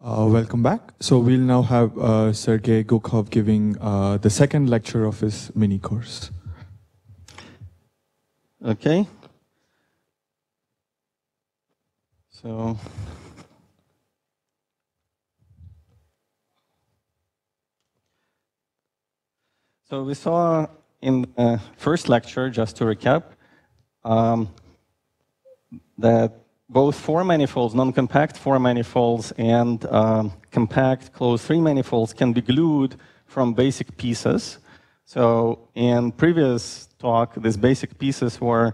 Welcome back. So we'll now have Sergei Gukov giving the second lecture of his mini course. Okay. So we saw in the first lecture, just to recap, that both four manifolds, non-compact four manifolds, and compact closed three manifolds can be glued from basic pieces. So in previous talk, these basic pieces were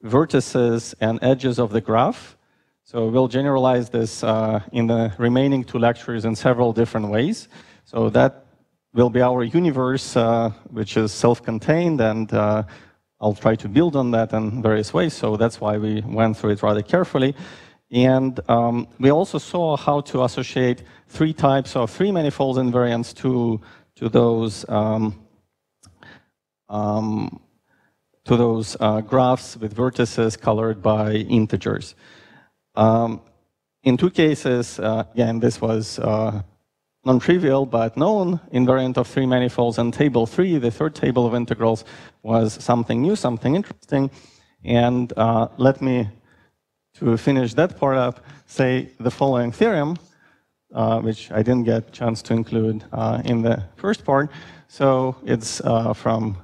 vertices and edges of the graph. So we'll generalize this in the remaining two lectures in several different ways. So that will be our universe, which is self-contained, and I'll try to build on that in various ways, so that's why we went through it rather carefully. And we also saw how to associate three types of three manifolds invariants to those graphs with vertices colored by integers. In two cases, again, this was non-trivial but known invariant of three manifolds, and table 3, the third table of integrals, was something new, something interesting. And let me, to finish that part up, say the following theorem, which I didn't get a chance to include in the first part. So it's from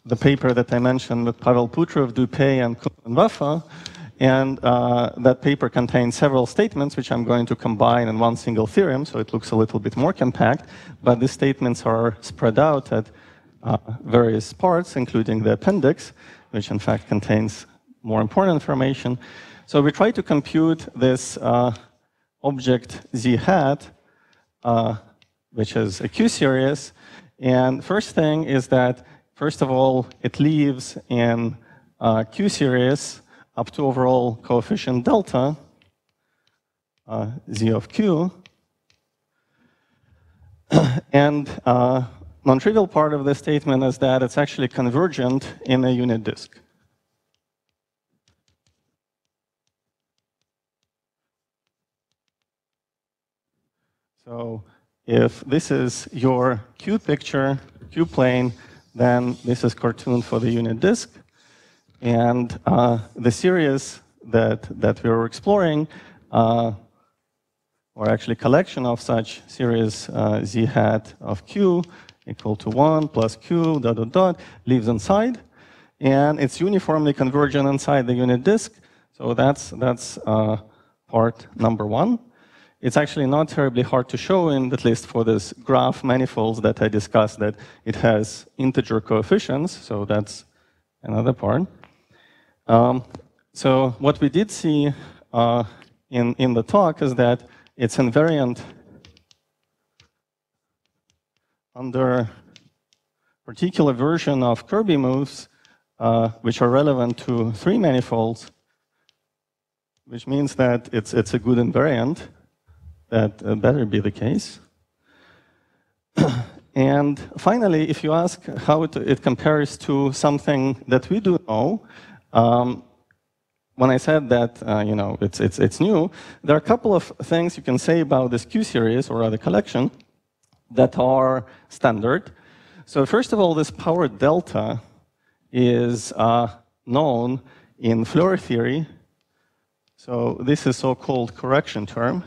the paper that I mentioned with Pavel Putrov, Dupay, and Waffa. And that paper contains several statements, which I'm going to combine in one single theorem, so it looks a little bit more compact. But these statements are spread out at various parts, including the appendix, which in fact contains more important information. So we try to compute this object z hat, which is a Q-series. And first thing is that, first of all, it lives in Q-series up to overall coefficient delta, z of q. And non-trivial part of this statement is that it's actually convergent in a unit disk. So if this is your Q picture, Q plane, then this is cartoon for the unit disk. And the series that we were exploring, or actually collection of such series z hat of q equal to 1 plus q dot dot dot, lives inside. And it's uniformly convergent inside the unit disk. So that's part number one. It's actually not terribly hard to show, at least for this graph manifolds that I discussed, that it has integer coefficients. So that's another part. So what we did see in the talk is that it's invariant under particular version of Kirby moves, which are relevant to three manifolds, which means that it's a good invariant. That better be the case. And finally, if you ask how it compares to something that we do know, when I said that it's new, there are a couple of things you can say about this Q-series, or rather collection, that are standard. So first of all, this power delta is known in Floer theory. So this is so-called correction term.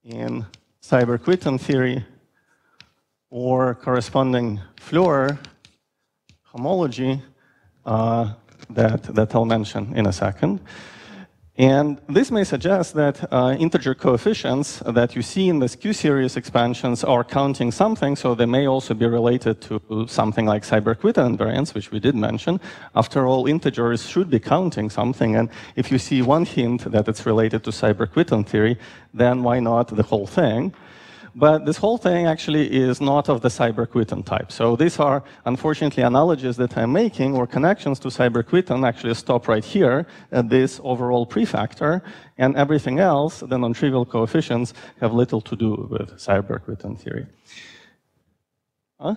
In Seiberg-Witten theory, or corresponding Floer homology that I'll mention in a second. And this may suggest that integer coefficients that you see in this Q-series expansions are counting something, so they may also be related to something like Seiberg-Witten invariance, which we did mention. After all, integers should be counting something, and if you see one hint that it's related to Seiberg-Witten theory, then why not the whole thing? But this whole thing actually is not of the Seiberg-Witten type. So these are, unfortunately, analogies that I'm making, or connections to Seiberg-Witten, actually stop right here at this overall prefactor, and everything else, the non-trivial coefficients, have little to do with Seiberg-Witten theory. Huh?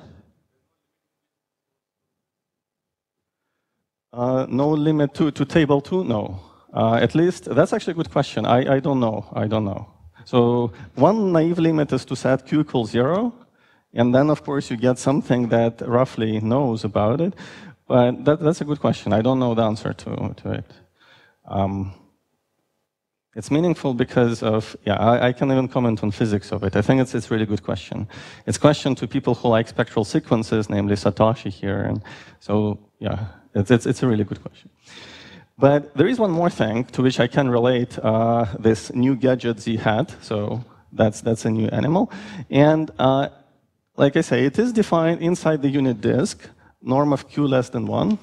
No limit to table 2? No. At least, that's actually a good question. I don't know. I don't know. So one naive limit is to set q equals 0. And then, of course, you get something that roughly knows about it. But that's a good question. I don't know the answer to it. It's meaningful because of, I can even comment on physics of it. I think it's a really good question. It's a question to people who like spectral sequences, namely Satoshi here. And so, yeah, it's a really good question. But there is one more thing to which I can relate this new gadget Z hat. So that's a new animal. And like I say, it is defined inside the unit disk, norm of q less than 1.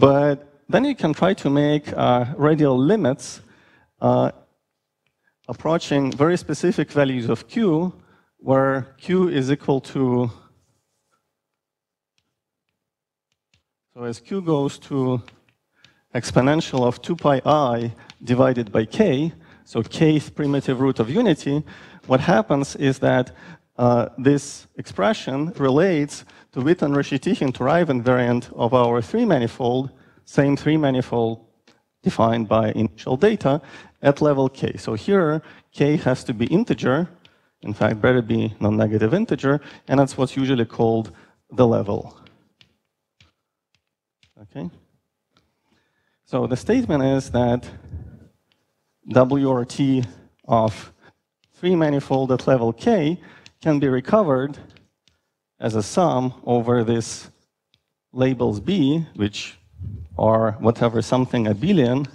But then you can try to make radial limits approaching very specific values of q, where q is equal to, so as q goes to exponential of 2 pi I divided by k, so kth primitive root of unity, what happens is that this expression relates to Witten-Reshetikhin-Turrai invariant of our three-manifold, same three-manifold defined by initial data at level k. So here, k has to be integer, in fact, better be non-negative integer, and that's what's usually called the level. Okay? So the statement is that WRT of three-manifold at level k can be recovered as a sum over this labels B, which are whatever something abelian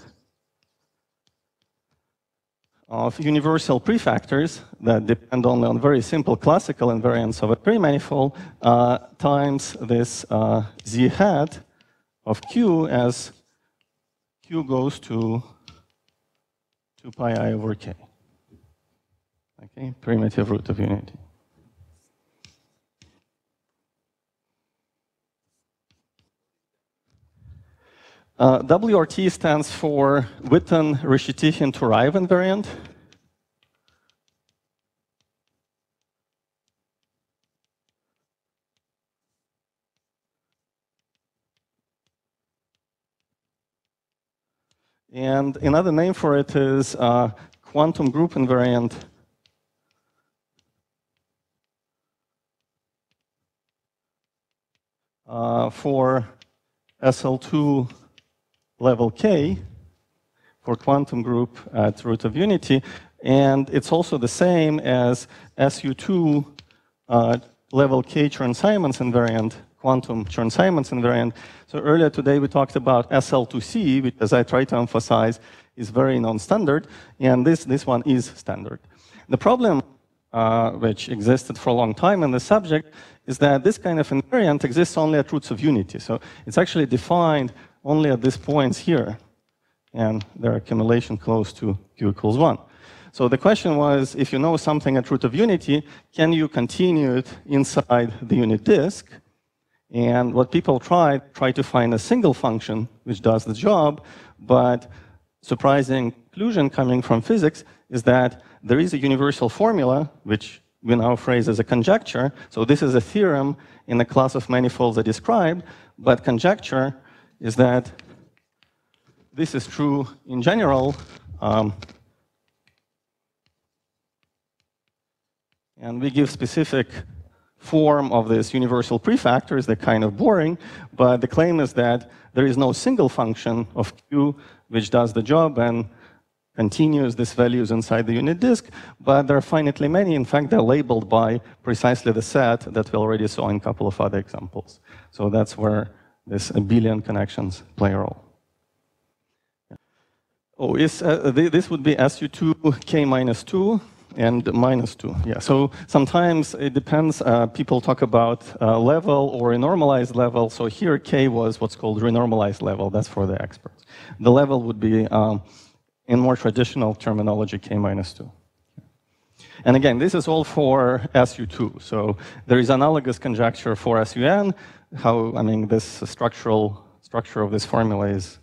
of universal prefactors that depend only on very simple classical invariants of a three-manifold times this Z hat of Q as Q goes to 2 pi I over K. Okay, primitive root of unity. WRT stands for Witten-Reshetikhin-Turrai invariant. And another name for it is quantum group invariant for SL2 level K for quantum group at root of unity. And it's also the same as SU2 level K Chern-Simons invariant, quantum Chern-Simons invariant. So earlier today we talked about SL2C, which, as I try to emphasize, is very non-standard. And this one is standard. The problem which existed for a long time in the subject is that this kind of invariant exists only at roots of unity. So it's actually defined only at these points here, and their accumulation close to q equals 1. So the question was, if you know something at root of unity, can you continue it inside the unit disk? And what people try to find a single function which does the job, but surprising conclusion coming from physics is that there is a universal formula, which we now phrase as a conjecture. So this is a theorem in the class of manifolds I described, but conjecture is that this is true in general. And we give specific form of this universal prefactors. They're kind of boring, but the claim is that there is no single function of Q which does the job and continues these values inside the unit disk, but there are finitely many. In fact, they're labeled by precisely the set that we already saw in a couple of other examples. So that's where this abelian connections play a role. Oh, this would be SU2 K minus 2 and minus 2. Yeah, so sometimes it depends. People talk about level or a normalized level. So here K was what's called renormalized level. That's for the experts. The level would be, in more traditional terminology, K minus 2. And again, this is all for SU2. So there is analogous conjecture for SUN. This structure of this formula is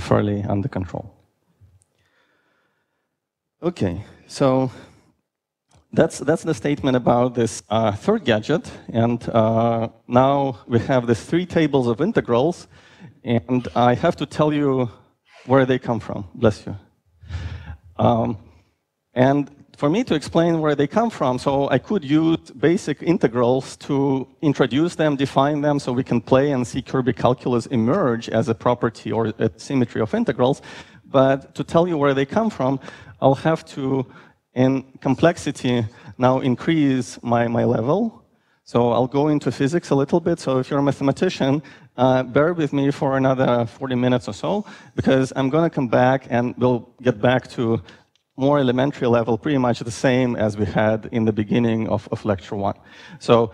fairly under control. Okay, so that's the statement about this third gadget. And now we have these three tables of integrals. And I have to tell you where they come from. Bless you. And for me to explain where they come from, so I could use basic integrals to introduce them, define them, so we can play and see Kirby calculus emerge as a property or a symmetry of integrals. But to tell you where they come from, I'll have to, in complexity, now increase my level. So I'll go into physics a little bit. So if you're a mathematician, bear with me for another 40 minutes or so, because I'm going to come back and we'll get back to more elementary level, pretty much the same as we had in the beginning of lecture 1. So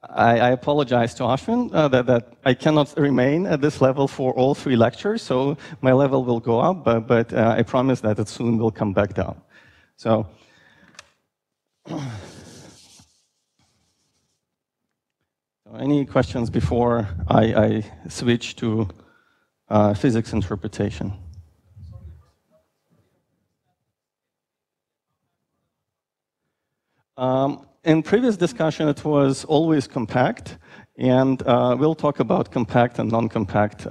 I apologize to Aswin that I cannot remain at this level for all 3 lectures, so my level will go up, but I promise that it soon will come back down. So, any questions before I switch to physics interpretation? In previous discussion, it was always compact, and we'll talk about compact and non-compact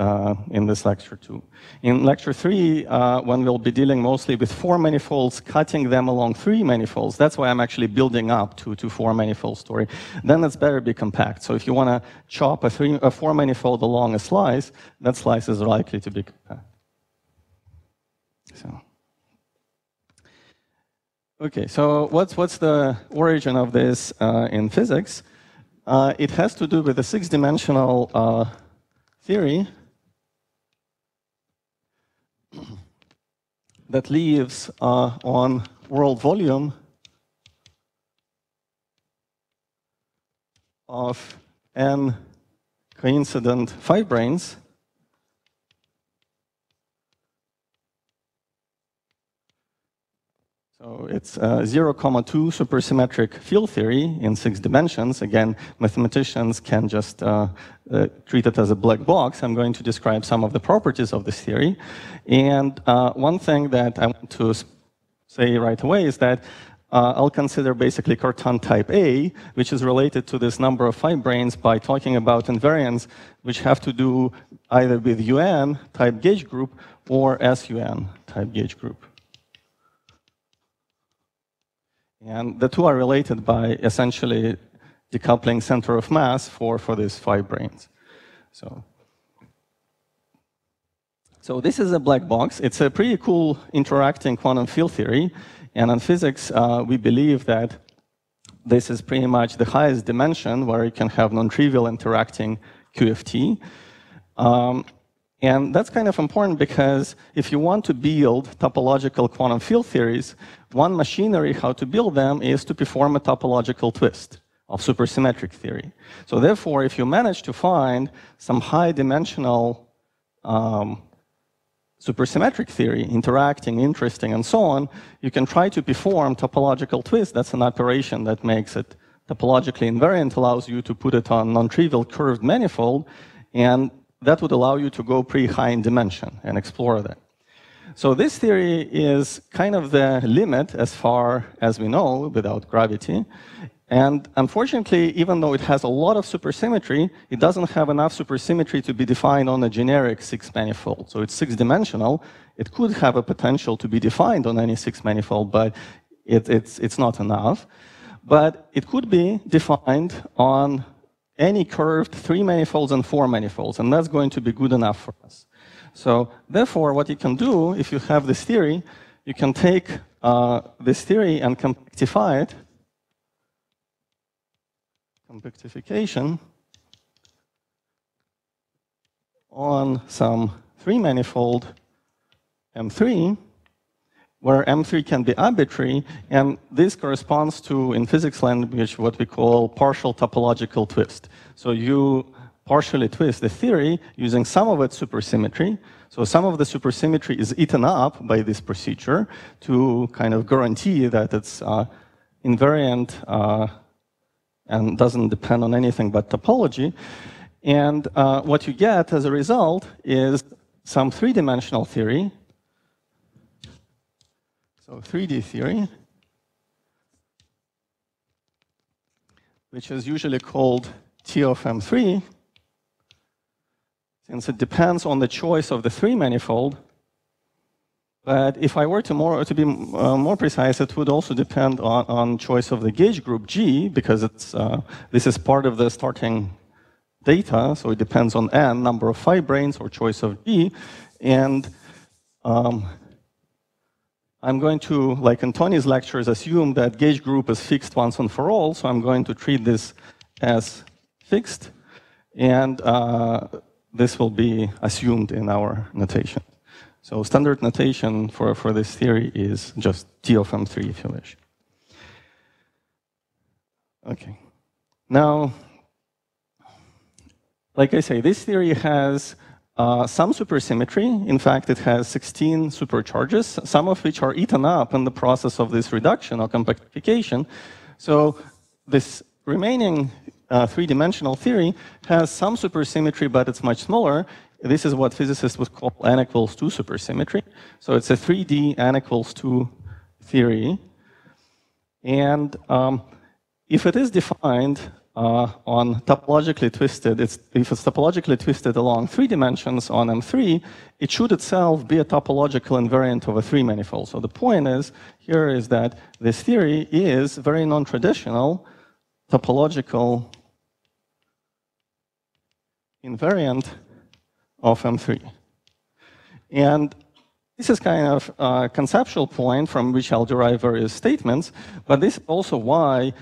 in this lecture too. In lecture 3, when we'll be dealing mostly with 4 manifolds, cutting them along 3 manifolds, that's why I'm actually building up to 4 manifold story, then it's better be compact. So if you want to chop a 4 manifold along a slice, that slice is likely to be compact. So. Okay, so what's the origin of this in physics? It has to do with a 6-dimensional theory that lives on world volume of n coincident 5 branes. So it's 0, 2 supersymmetric field theory in 6 dimensions. Again, mathematicians can just treat it as a black box. I'm going to describe some of the properties of this theory. And one thing that I want to say right away is that I'll consider basically Cartan type A, which is related to this number of 5 branes by talking about invariants, which have to do either with UN type gauge group or SUN type gauge group. And the 2 are related by essentially decoupling center of mass for these 5 branes. So this is a black box. It's a pretty cool interacting quantum field theory. And in physics, we believe that this is pretty much the highest dimension where you can have non-trivial interacting QFT. And that's kind of important because if you want to build topological quantum field theories, one machinery how to build them is to perform a topological twist of supersymmetric theory. So therefore, if you manage to find some high-dimensional supersymmetric theory, interacting, interesting, and so on, you can try to perform topological twist. That's an operation that makes it topologically invariant, allows you to put it on non-trivial curved manifold, and that would allow you to go pretty high in dimension and explore that. So this theory is kind of the limit as far as we know without gravity. And unfortunately, even though it has a lot of supersymmetry, it doesn't have enough supersymmetry to be defined on a generic 6-manifold. So it's 6-dimensional. It could have a potential to be defined on any 6-manifold, but it's not enough. But it could be defined on any curved 3 manifolds and 4 manifolds, and that's going to be good enough for us. So therefore, what you can do, if you have this theory, you can take this theory and compactify it. Compactification on some 3-manifold M3, where M3 can be arbitrary, and this corresponds to, in physics language, what we call partial topological twist. So you partially twist the theory using some of its supersymmetry. So some of the supersymmetry is eaten up by this procedure to kind of guarantee that it's invariant and doesn't depend on anything but topology. And what you get as a result is some 3-dimensional theory. So 3D theory, which is usually called T of M3, since it depends on the choice of the 3-manifold. But if I were to be more precise, it would also depend on choice of the gauge group G, because this is part of the starting data, so it depends on n, number of fibranes, or choice of G. And I'm going to, like in Tony's lectures, assume that gauge group is fixed once and for all, so I'm going to treat this as fixed, and this will be assumed in our notation. So standard notation for this theory is just T of M3, if you wish. Okay. Now, like I say, this theory has some supersymmetry. In fact, it has 16 supercharges, some of which are eaten up in the process of this reduction or compactification. So this remaining three-dimensional theory has some supersymmetry, but it's much smaller. This is what physicists would call n equals 2 supersymmetry. So it's a 3D n equals 2 theory. And if it is defined on topologically twisted, if it's topologically twisted along 3 dimensions on M3, it should itself be a topological invariant of a 3-manifold. So the point here is that this theory is very non-traditional topological invariant of M3. And this is kind of a conceptual point from which I'll derive various statements, but this is also why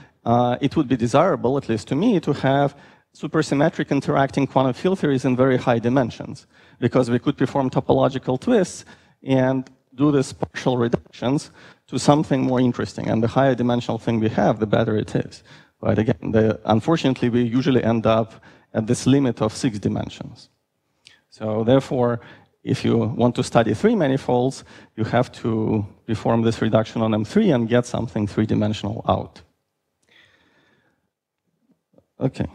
it would be desirable, at least to me, to have supersymmetric interacting quantum field theories in very high dimensions, because we could perform topological twists and do these partial reductions to something more interesting. And the higher dimensional thing we have, the better it is. But again, unfortunately, we usually end up at this limit of 6 dimensions. So therefore, if you want to study 3 manifolds, you have to perform this reduction on M3 and get something 3-dimensional out. Okay.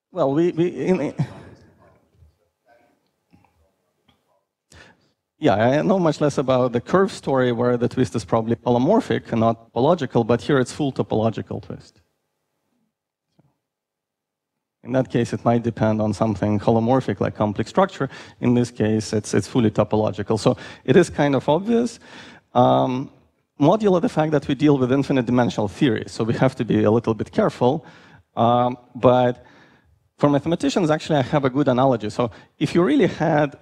Well, yeah, I know much less about the curve story where the twist is probably holomorphic and not topological, but here it's full topological twist. In that case, it might depend on something holomorphic like complex structure. In this case, it's fully topological. So it is kind of obvious. Modulo the fact that we deal with infinite dimensional theories, so we have to be a little bit careful. But for mathematicians, actually, I have a good analogy. So if you really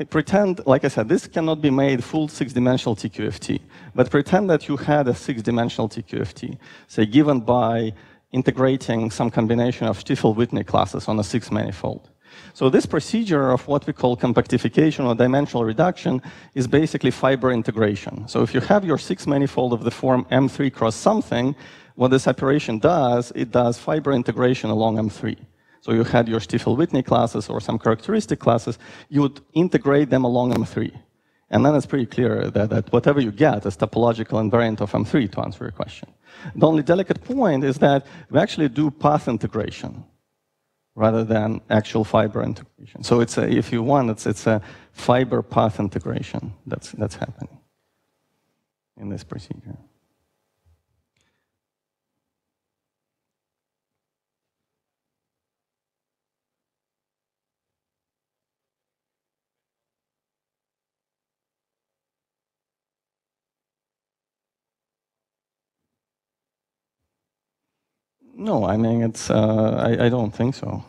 pretend, like I said, this cannot be made full 6-dimensional TQFT, but pretend that you had a 6-dimensional TQFT, say, given by integrating some combination of Stiefel-Whitney classes on a 6-manifold. So this procedure of what we call compactification or dimensional reduction is basically fiber integration. So if you have your 6-manifold of the form M3 cross something, what this operation does, it does fiber integration along M3. So you had your Stiefel-Whitney classes or some characteristic classes, you would integrate them along M3. And then it's pretty clear that whatever you get is topological invariant of M3, to answer your question. The only delicate point is that we actually do path integration rather than actual fiber integration. So it's if you want, it's a fiber path integration that's happening in this procedure. No, I mean, I don't think so.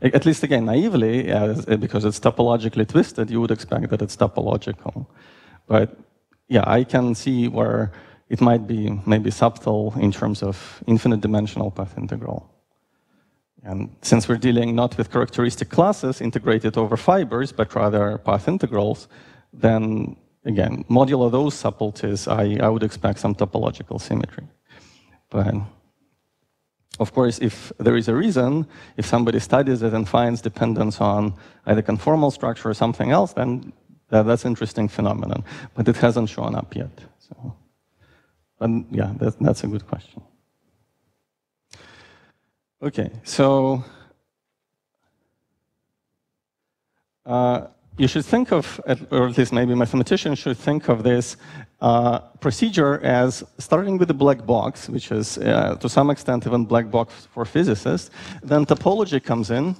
At least, again, naively, because it's topologically twisted, you would expect that it's topological. But yeah, I can see where it might be maybe subtle in terms of infinite dimensional path integral. And since we're dealing not with characteristic classes integrated over fibers, but rather path integrals, then again, modulo those subtleties, I would expect some topological symmetry. But of course, if there is a reason, if somebody studies it and finds dependence on either conformal structure or something else, then that's an interesting phenomenon. But it hasn't shown up yet. So, but yeah, that's a good question. Okay, so you should think of, or at least maybe mathematicians should think of this procedure as starting with the black box, which is to some extent even black box for physicists. Then topology comes in,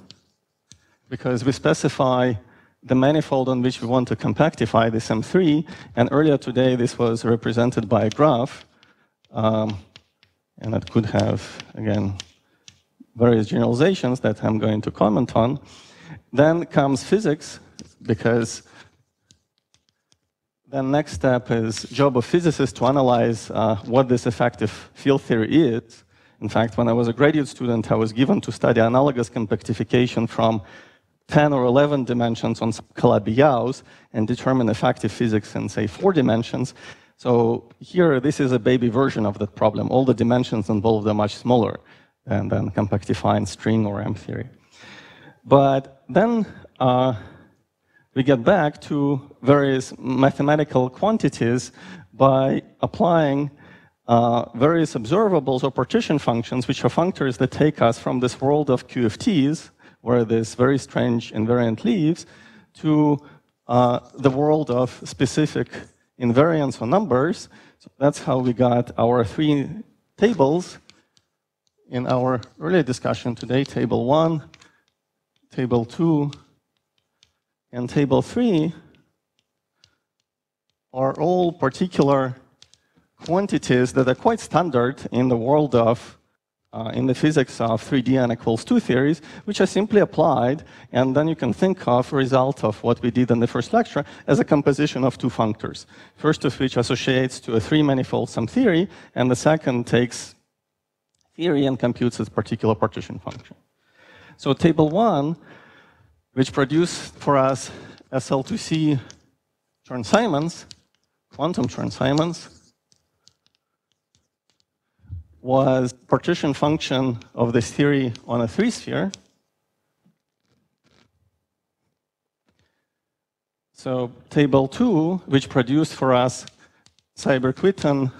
because we specify the manifold on which we want to compactify this M3. And earlier today, this was represented by a graph. And it could have, again, various generalizations that I'm going to comment on. Then comes physics, because the next step is job of physicists to analyze what this effective field theory is. In fact, when I was a graduate student, I was given to study analogous compactification from 10 or 11 dimensions on some Calabi-Yaus and determine effective physics in, say, 4 dimensions. So here, this is a baby version of that problem. All the dimensions involved are much smaller than compactifying string or M theory. But then we get back to various mathematical quantities by applying various observables or partition functions, which are functors that take us from this world of QFTs, where this very strange invariant lives, to the world of specific invariants or numbers. So that's how we got our 3 tables in our earlier discussion today, table 1, table 2, and table 3 are all particular quantities that are quite standard in the world of in the physics of 3D n equals 2 theories, which are simply applied, and then you can think of a result of what we did in the first lecture as a composition of 2 functors. First of which associates to a 3-manifold sum theory, and the second takes theory and computes its particular partition function. So table 1, which produced for us SL2C Chern-Simons, quantum Chern-Simons, was partition function of this theory on a 3-sphere. So table 2, which produced for us Seiberg-Witten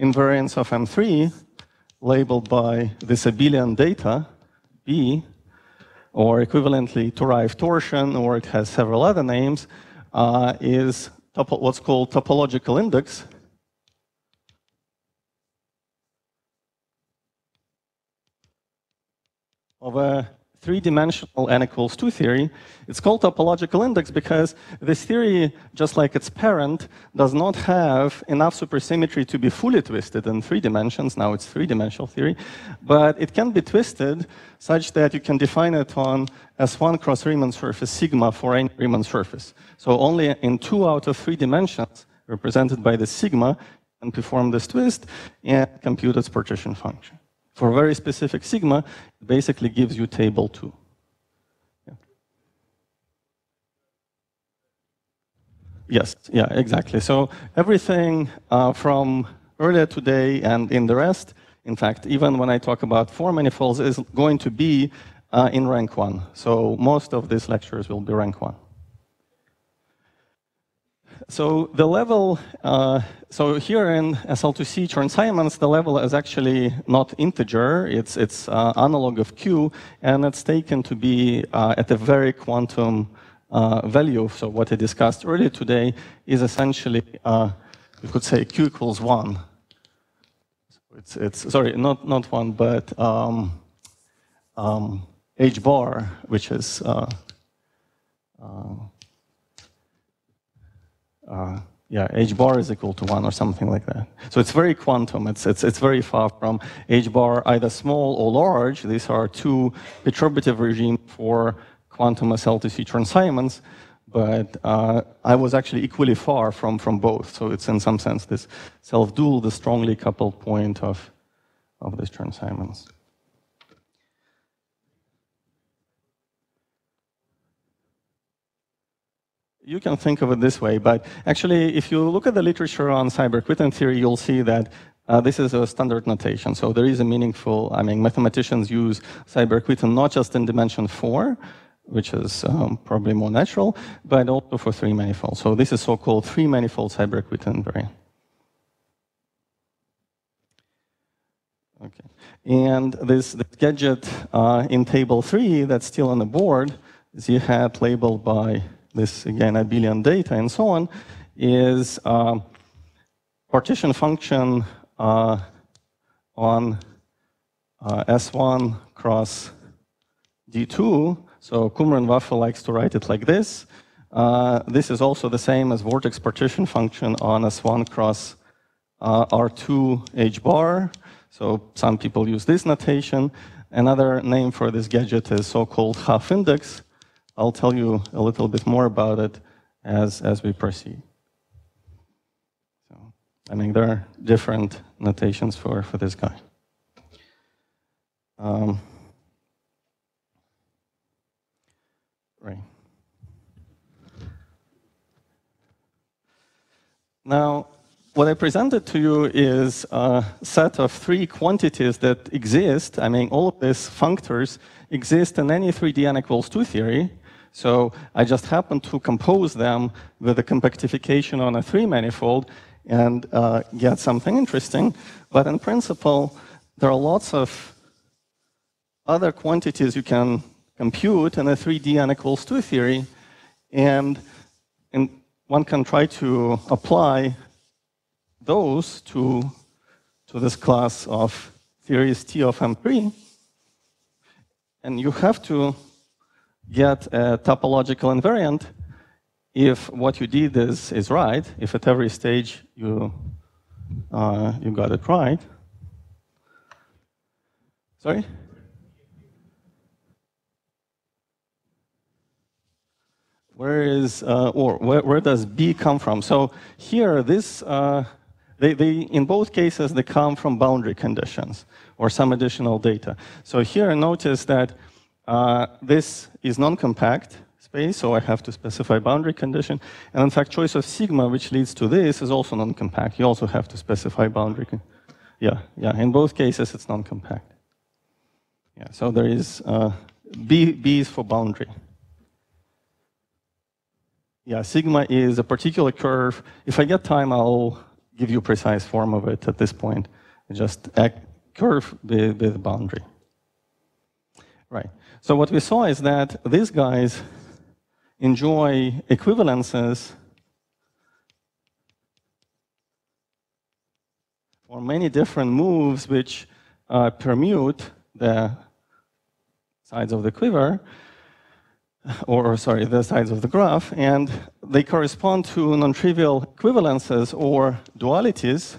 invariance of M3, labeled by this abelian data, B, or equivalently Turaev torsion, or it has several other names, is what's called topological index of a 3-dimensional n equals 2 theory. It's called topological index because this theory, just like its parent, does not have enough supersymmetry to be fully twisted in 3 dimensions. Now it's 3-dimensional theory, but it can be twisted such that you can define it on S1 cross Riemann surface sigma for any Riemann surface. So only in 2 out of 3 dimensions, represented by the sigma, can perform this twist and compute its partition function. For a very specific sigma, it basically gives you table 2. Yeah. Yes, yeah, exactly. So everything from earlier today and in the rest, in fact, even when I talk about 4 manifolds, is going to be in rank 1. So most of these lectures will be rank 1. So the level, so here in SL2C Chern-Simons, the level is actually not integer. It's analog of Q, and it's taken to be at a very quantum value. So what I discussed earlier today is essentially, you could say Q equals 1. So it's sorry, not 1, but H bar, which is yeah, H bar is equal to 1 or something like that. So it's very quantum. It's very far from H bar, either small or large. These are 2 perturbative regimes for quantum SL2C Chern-Simons, but I was actually equally far from both. So it's in some sense this self-dual, the strongly coupled point of this Chern-Simons. You can think of it this way, but actually, if you look at the literature on Seiberg-Witten theory, you'll see that this is a standard notation. So there is a meaningful, I mean, mathematicians use Seiberg-Witten not just in dimension 4, which is probably more natural, but also for 3 manifolds. So this is so-called 3-manifold Seiberg-Witten invariant. Okay. And this gadget in table 3 that's still on the board, Z hat labeled by this, again, abelian data and so on, is partition function on S1 cross D2. So Kummer and Waffe likes to write it like this. This is also the same as vortex partition function on S1 cross R2 H bar. So some people use this notation. Another name for this gadget is so-called half index. I'll tell you a little bit more about it as we proceed. So, I mean, there are different notations for this guy. Right. Now, what I presented to you is a set of 3 quantities that exist. I mean, all of these functors exist in any 3D n equals 2 theory. So I just happen to compose them with a compactification on a 3-manifold and get something interesting. But in principle, there are lots of other quantities you can compute in a 3D n equals 2 theory. And one can try to apply those to this class of theories T of M3. And you have to get a topological invariant if what you did is right, if at every stage you got it right. Sorry? Where does B come from? So here, this in both cases they come from boundary conditions or some additional data. So here notice that this is non-compact space, so I have to specify boundary condition. And in fact, choice of sigma, which leads to this, is also non-compact. You also have to specify boundary. Yeah. In both cases, it's non-compact. Yeah. So there is B is for boundary. Yeah, sigma is a particular curve. If I get time, I'll give you a precise form of it at this point. Just a curve with a boundary. Right. So what we saw is that these guys enjoy equivalences or many different moves which permute the sides of the quiver, or sorry, the sides of the graph, and they correspond to non-trivial equivalences or dualities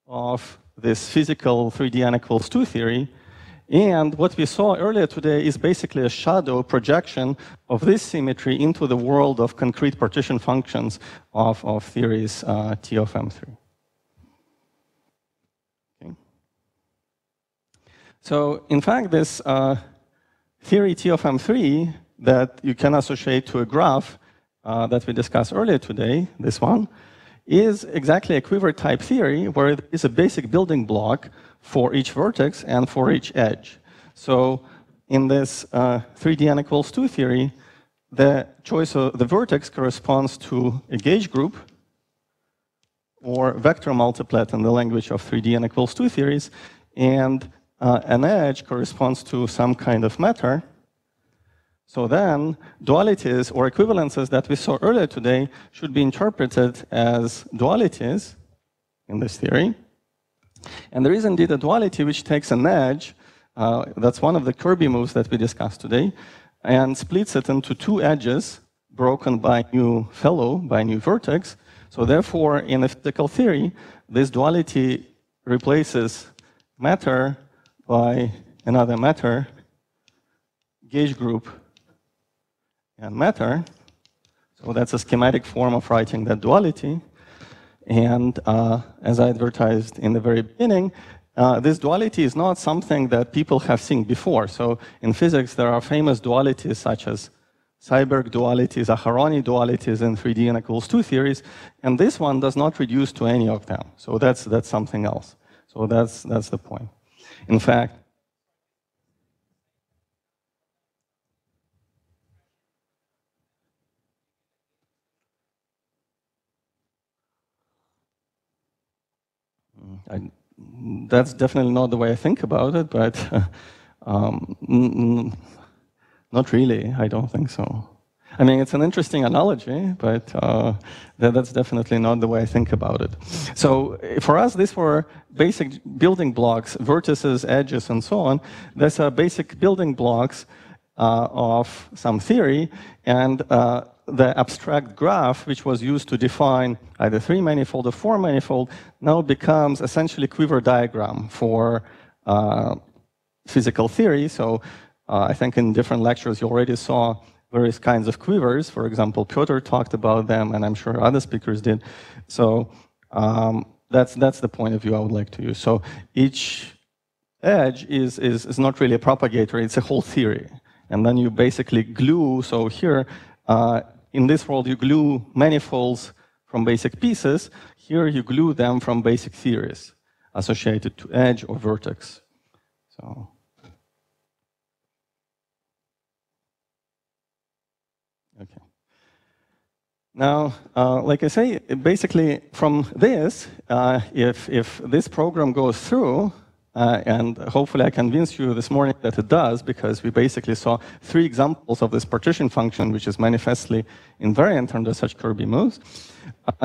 of this physical 3D n equals 2 theory. And what we saw earlier today is basically a shadow projection of this symmetry into the world of concrete partition functions of theories T of M3. Okay. So in fact, this theory T of M3 that you can associate to a graph that we discussed earlier today, this one, is exactly a quiver type theory where it is a basic building block for each vertex and for each edge. So in this 3D n equals 2 theory, the choice of the vertex corresponds to a gauge group or vector multiplet in the language of 3D n equals 2 theories, and an edge corresponds to some kind of matter. So then, dualities or equivalences that we saw earlier today should be interpreted as dualities in this theory. And there is indeed a duality which takes an edge, that's one of the Kirby moves that we discussed today, and splits it into 2 edges broken by a new fellow, by a new vertex. So therefore, in a physical theory, this duality replaces matter by another matter, gauge group, and matter. So that's a schematic form of writing that duality. And as I advertised in the very beginning, this duality is not something that people have seen before. So in physics, there are famous dualities such as Seiberg dualities, Aharoni dualities in 3D n equals 2 theories. And this one does not reduce to any of them. So that's something else. So that's the point. In fact, that's definitely not the way I think about it, but not really, I don't think so. I mean, it's an interesting analogy, but that's definitely not the way I think about it. So for us, these were basic building blocks, vertices, edges, and so on. These are basic building blocks of some theory, and the abstract graph, which was used to define either 3-manifold or 4-manifold, now becomes essentially a quiver diagram for physical theory. So I think in different lectures you already saw various kinds of quivers. For example, Piotr talked about them, and I'm sure other speakers did. So that's the point of view I would like to use. So each edge is not really a propagator, it's a whole theory. And then you basically glue, so here, in this world, you glue manifolds from basic pieces. Here, you glue them from basic theories associated to edge or vertex. So, okay. Now, like I say, basically from this, if this program goes through, and hopefully I convinced you this morning that it does, because we basically saw 3 examples of this partition function, which is manifestly invariant under such Kirby moves.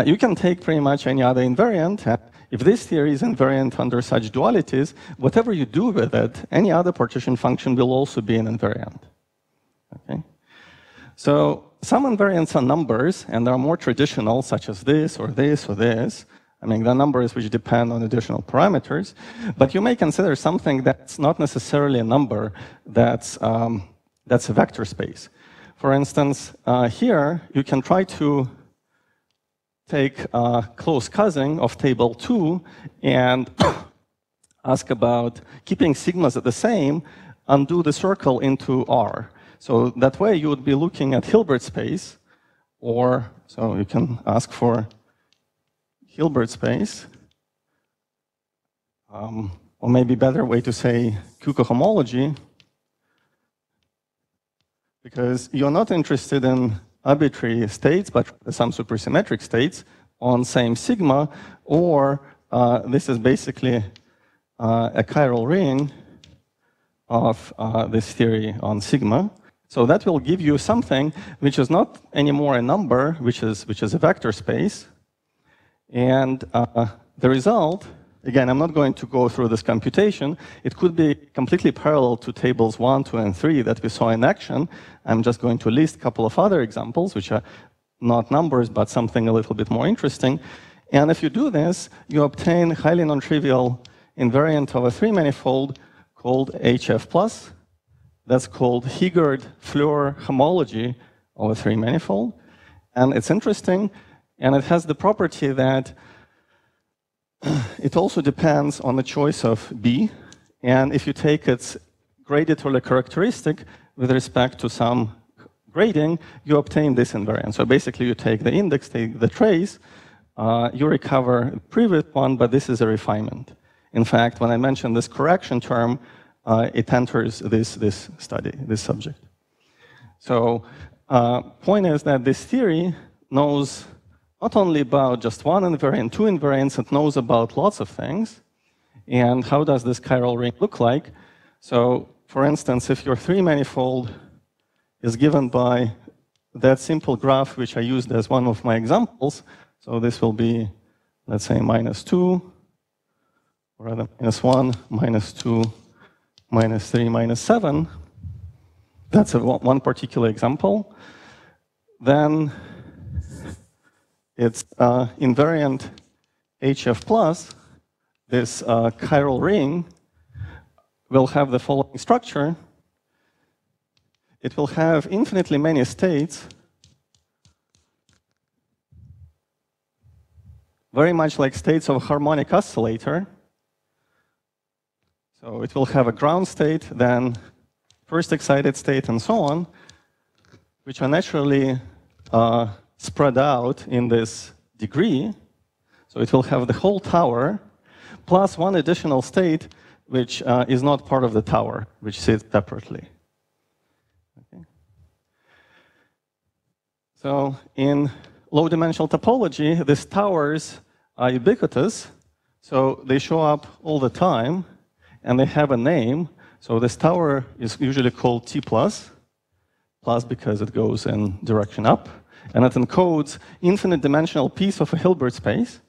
You can take pretty much any other invariant. If this theory is invariant under such dualities, whatever you do with it, any other partition function will also be an invariant. Okay? So some invariants are numbers, and they are more traditional, such as this or this or this. I mean, the numbers which depend on additional parameters, but you may consider something that's not necessarily a number, that's a vector space. For instance, here you can try to take a close cousin of table 2 and ask about keeping sigmas at the same, undo the circle into R. So that way you would be looking at Hilbert space, or so you can ask for Hilbert space, or maybe better way to say Kuka homology, because you're not interested in arbitrary states, but some supersymmetric states on same sigma, or this is basically a chiral ring of this theory on sigma. So that will give you something which is not anymore a number, which is a vector space. And the result, again, I'm not going to go through this computation. It could be completely parallel to tables 1, 2, and 3 that we saw in action. I'm just going to list a couple of other examples, which are not numbers, but something a little bit more interesting. And if you do this, you obtain highly non-trivial invariant of a 3-manifold called HF+. That's called Higard-Fleur homology of a 3-manifold. And it's interesting. And it has the property that it also depends on the choice of B. And if you take its graded Euler characteristic with respect to some grading, you obtain this invariant. So basically, you take the index, take the trace, you recover the previous one, but this is a refinement. In fact, when I mention this correction term, it enters this study, this subject. So point is that this theory knows not only about just one invariant, 2 invariants, it knows about lots of things. And how does this chiral ring look like? So, for instance, if your 3-manifold is given by that simple graph, which I used as one of my examples, so this will be, let's say, -2, or rather -1, -2, -3, -7. That's one particular example. Then it's invariant HF+, this chiral ring will have the following structure. It will have infinitely many states, very much like states of a harmonic oscillator. So it will have a ground state, then first excited state, and so on, which are naturally spread out in this degree. So it will have the whole tower, plus one additional state, which is not part of the tower, which sits separately. Okay. So in low-dimensional topology, these towers are ubiquitous. So they show up all the time, and they have a name. So this tower is usually called T+, plus because it goes in direction up, and it encodes infinite dimensional piece of a Hilbert space.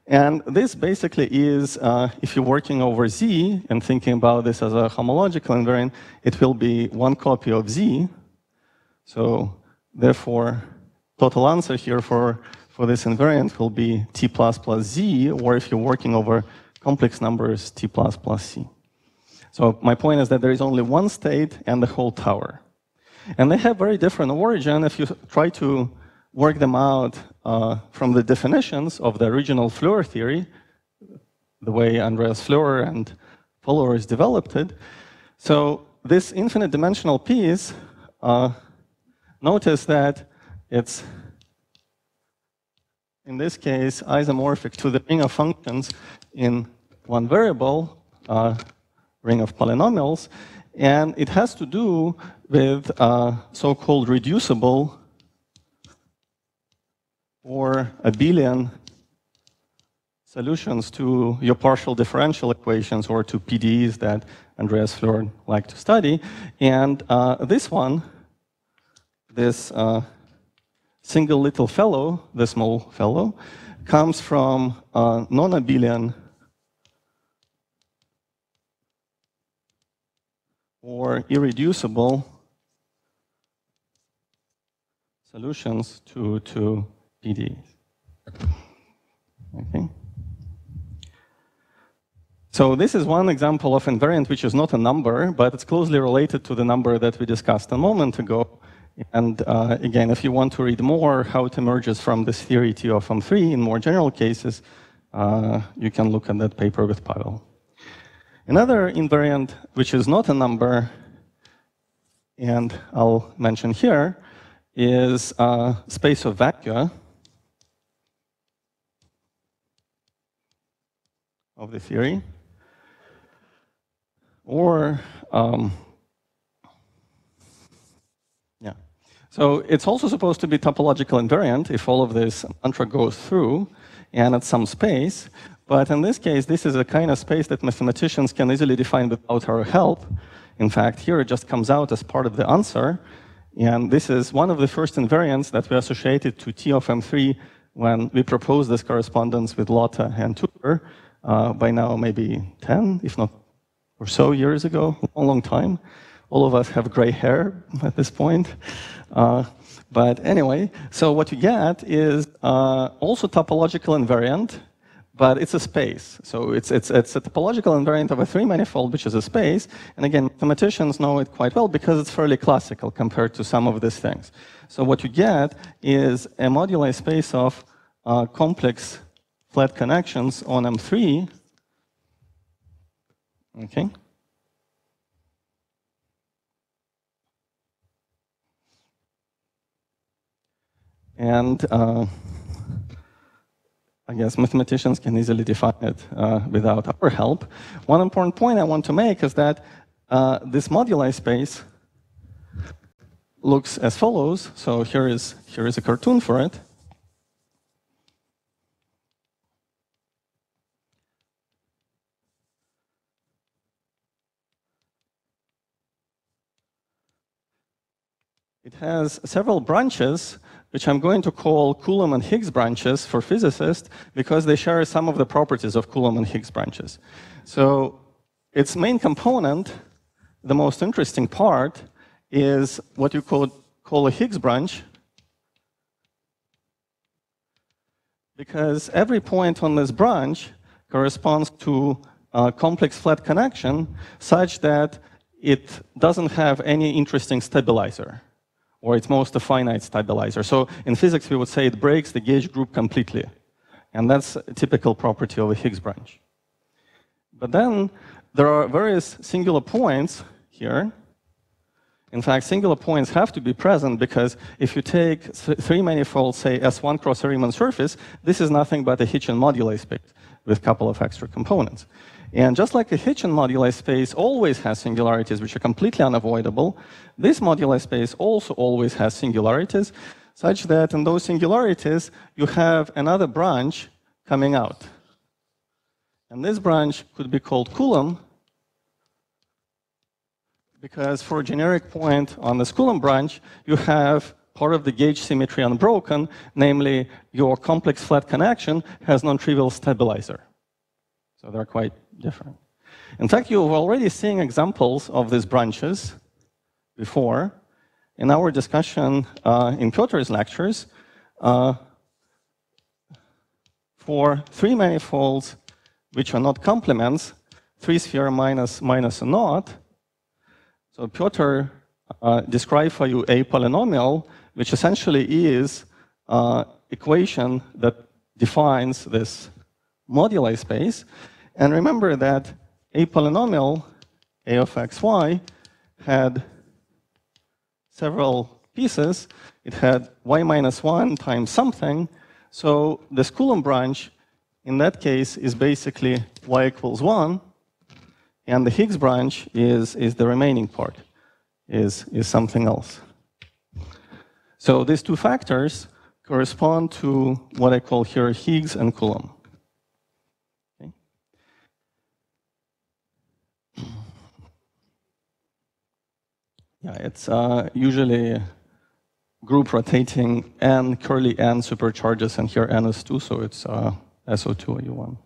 And this basically is, if you're working over Z and thinking about this as a homological invariant, it will be one copy of Z. So therefore, total answer here for this invariant will be T plus Z, or if you're working over complex numbers, T plus C. So my point is that there is only one state and the whole tower. And they have very different origin. If you try to work them out from the definitions of the original Floer theory, the way Andreas Floer and followers developed it. So this infinite dimensional piece, notice that it's, in this case, isomorphic to the ring of functions in one variable, ring of polynomials, and it has to do with so-called reducible or abelian solutions to your partial differential equations or to PDEs that Andreas Floer liked to study. And this one, this single little fellow, the small fellow, comes from non-abelian or irreducible solutions to PDEs. Okay. So this is one example of invariant which is not a number, but it's closely related to the number that we discussed a moment ago. And again, if you want to read more how it emerges from this theory T of M3 in more general cases, you can look at that paper with Pavel. Another invariant which is not a number, and I'll mention here, is space of vacua of the theory, or yeah. So it's also supposed to be topological invariant if all of this mantra goes through and at some space. But in this case, this is a kind of space that mathematicians can easily define without our help. In fact, here it just comes out as part of the answer. And this is one of the first invariants that we associated to T of M3 when we proposed this correspondence with Lotte and Tudor by now maybe 10, if not or so years ago, a long time. All of us have gray hair at this point. But anyway, so what you get is also topological invariant, but it's a space. So it's a topological invariant of a three-manifold, which is a space. And again, mathematicians know it quite well because it's fairly classical compared to some of these things. So what you get is a moduli space of complex flat connections on M3. Okay. And I guess mathematicians can easily define it without our help. One important point I want to make is that this moduli space looks as follows. So here is a cartoon for it. It has several branches, which I'm going to call Coulomb and Higgs branches for physicists, because they share some of the properties of Coulomb and Higgs branches. So its main component, the most interesting part, is what you call a Higgs branch, because every point on this branch corresponds to a complex flat connection such that it doesn't have any interesting stabilizer, or it's most a finite stabilizer. So in physics, we would say it breaks the gauge group completely. And that's a typical property of a Higgs branch. But then there are various singular points here. In fact, singular points have to be present because if you take three manifolds, say S1 cross a Riemann surface, this is nothing but a Hitchin moduli space with a couple of extra components. And just like a Hitchin moduli space always has singularities which are completely unavoidable, this moduli space also always has singularities, such that in those singularities you have another branch coming out. And this branch could be called Coulomb, because for a generic point on this Coulomb branch, you have part of the gauge symmetry unbroken, namely your complex flat connection has non-trivial stabilizer. So they're quite different. In fact, you've already seen examples of these branches before. In our discussion in Piotr's lectures, for three manifolds which are not complements, three sphere minus a knot. So Piotr described for you a polynomial, which essentially is equation that defines this moduli space. And remember that a polynomial, a of xy, had several pieces. It had y minus 1 times something. So this Coulomb branch, in that case, is basically y equals 1. And the Higgs branch is the remaining part, is something else. So these two factors correspond to what I call here Higgs and Coulomb. Okay. Yeah, it's usually group rotating n curly n supercharges, and here n is 2, so it's SO2 U1.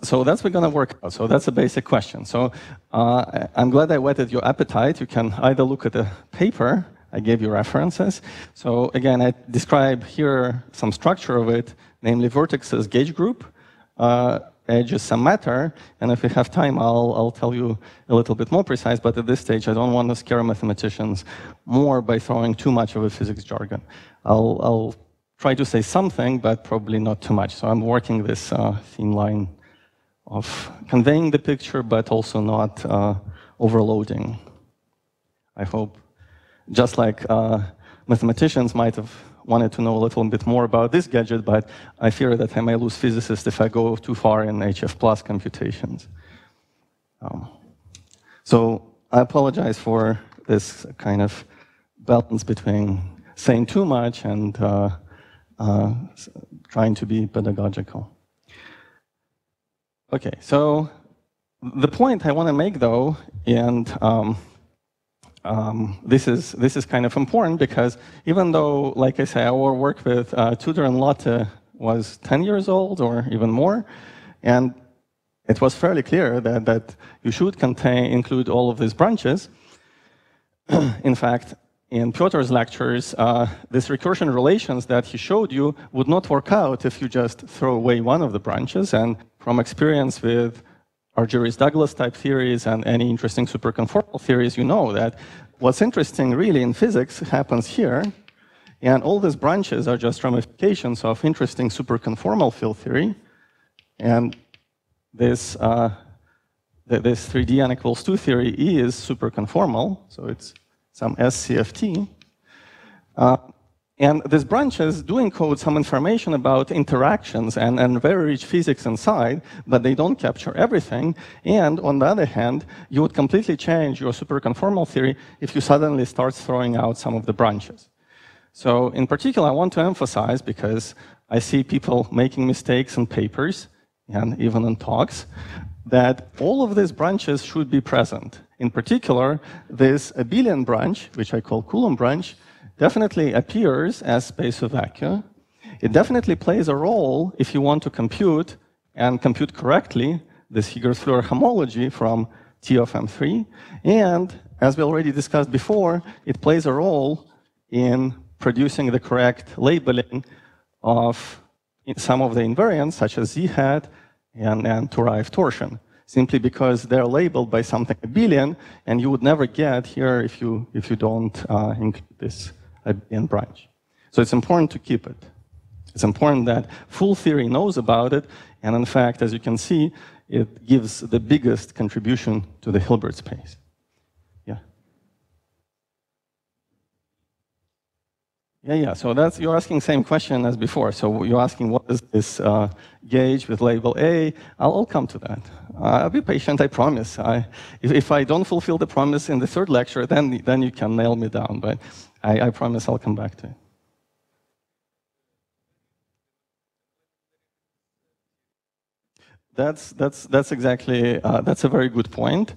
So that's what we're going to work out. So that's a basic question. So I'm glad I whetted your appetite. You can either look at the paper. I gave you references. So again, I describe here some structure of it, namely vertexes gauge group, edges some matter, and if we have time, I'll tell you a little bit more precise, but at this stage, I don't want to scare mathematicians more by throwing too much of a physics jargon. I'll try to say something, but probably not too much. So I'm working this thin line of conveying the picture, but also not overloading. I hope, just like mathematicians might have wanted to know a little bit more about this gadget, but I fear that I may lose physicists if I go too far in HF plus computations. So I apologize for this kind of balance between saying too much and trying to be pedagogical. Okay, so the point I want to make, though, and this is kind of important because even though, like I say, our work with Tudor and Lotte was 10 years old or even more, and it was fairly clear that you should include all of these branches. In fact, in Piotr's lectures, these recursion relations that he showed you would not work out if you just throw away one of the branches. And from experience with Argyris-Douglas type theories and any interesting superconformal theories, you know that what's interesting really in physics happens here. And all these branches are just ramifications of interesting superconformal field theory. And this 3D n equals 2 theory is superconformal, so it's some SCFT. And these branches do encode some information about interactions and very rich physics inside, but they don't capture everything. And on the other hand, you would completely change your superconformal theory if you suddenly start throwing out some of the branches. So in particular, I want to emphasize, because I see people making mistakes in papers and even in talks, that all of these branches should be present. In particular, this abelian branch, which I call Coulomb branch, definitely appears as space of vacuum. It definitely plays a role if you want to compute, and compute correctly, this Higgs-Floer homology from T of M3. And as we already discussed before, it plays a role in producing the correct labeling of some of the invariants, such as Z hat and Turaev torsion, simply because they're labeled by something abelian, and you would never get here if you don't include this abelian branch. So it's important to keep it. It's important that full theory knows about it, and in fact, as you can see, it gives the biggest contribution to the Hilbert space. Yeah. So you're asking the same question as before. So you're asking, what is this gauge with label A? I'll come to that. I'll be patient, I promise. If I don't fulfill the promise in the third lecture, then you can nail me down. But I promise I'll come back to it. That's exactly, that's a very good point.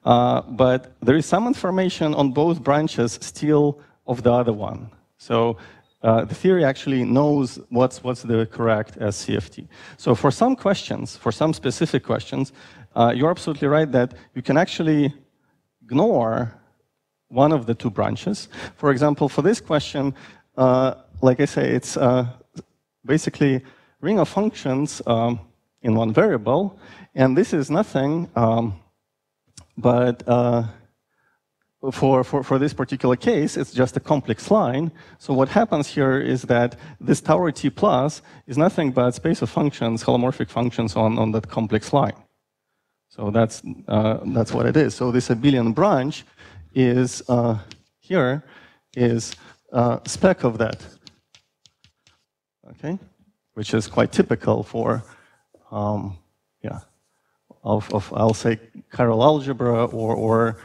But there is some information on both branches still of the other one. So the theory actually knows what's the correct SCFT. So for some questions, for some specific questions, you're absolutely right that you can actually ignore one of the two branches. For example, for this question, like I say, it's basically ring of functions in one variable, and this is nothing but for this particular case, it's just a complex line. So what happens here is that this tower T plus is nothing but space of functions, holomorphic functions on that complex line. So that's what it is. So this abelian branch is here is spec of that, okay, which is quite typical for of I'll say chiral algebra or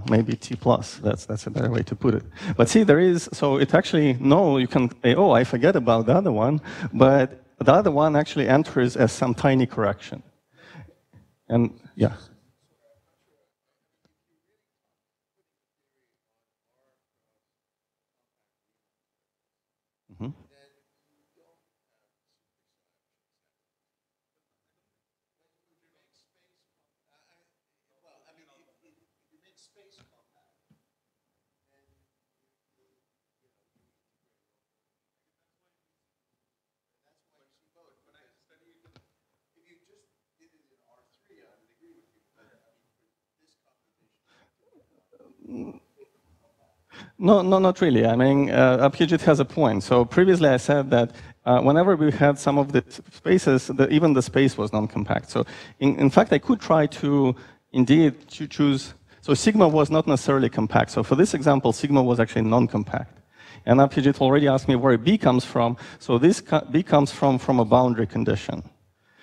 maybe T plus. That's a better way to put it. But see, there is, so it actually, no, you can say, oh, I forget about the other one, but the other one actually enters as some tiny correction. And yeah. Mm-hmm. No, not really. I mean, Abhijit has a point. So previously I said that whenever we had some of the spaces, even the space was non-compact. So in fact, I could try to indeed choose. So sigma was not necessarily compact. So for this example, sigma was actually non-compact. And Abhijit already asked me where B comes from. So this B comes from a boundary condition.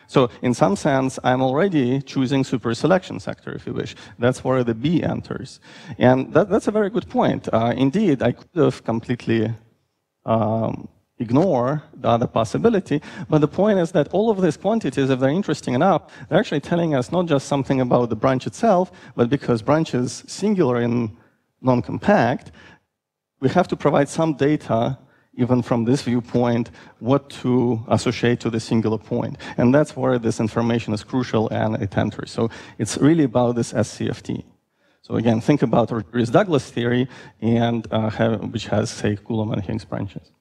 So in some sense, I'm already choosing super selection sector, if you wish. That's where the B enters. And that's a very good point. Indeed, I could have completely ignore the other possibility, but the point is that all of these quantities, if they're interesting enough, they're actually telling us not just something about the branch itself, but because branch is singular and non-compact, we have to provide some data even from this viewpoint, what to associate to the singular point. And that's where this information is crucial and it enters. So it's really about this SCFT. So again, think about Douglas theory, and which has, say, Coulomb and Higgs branches.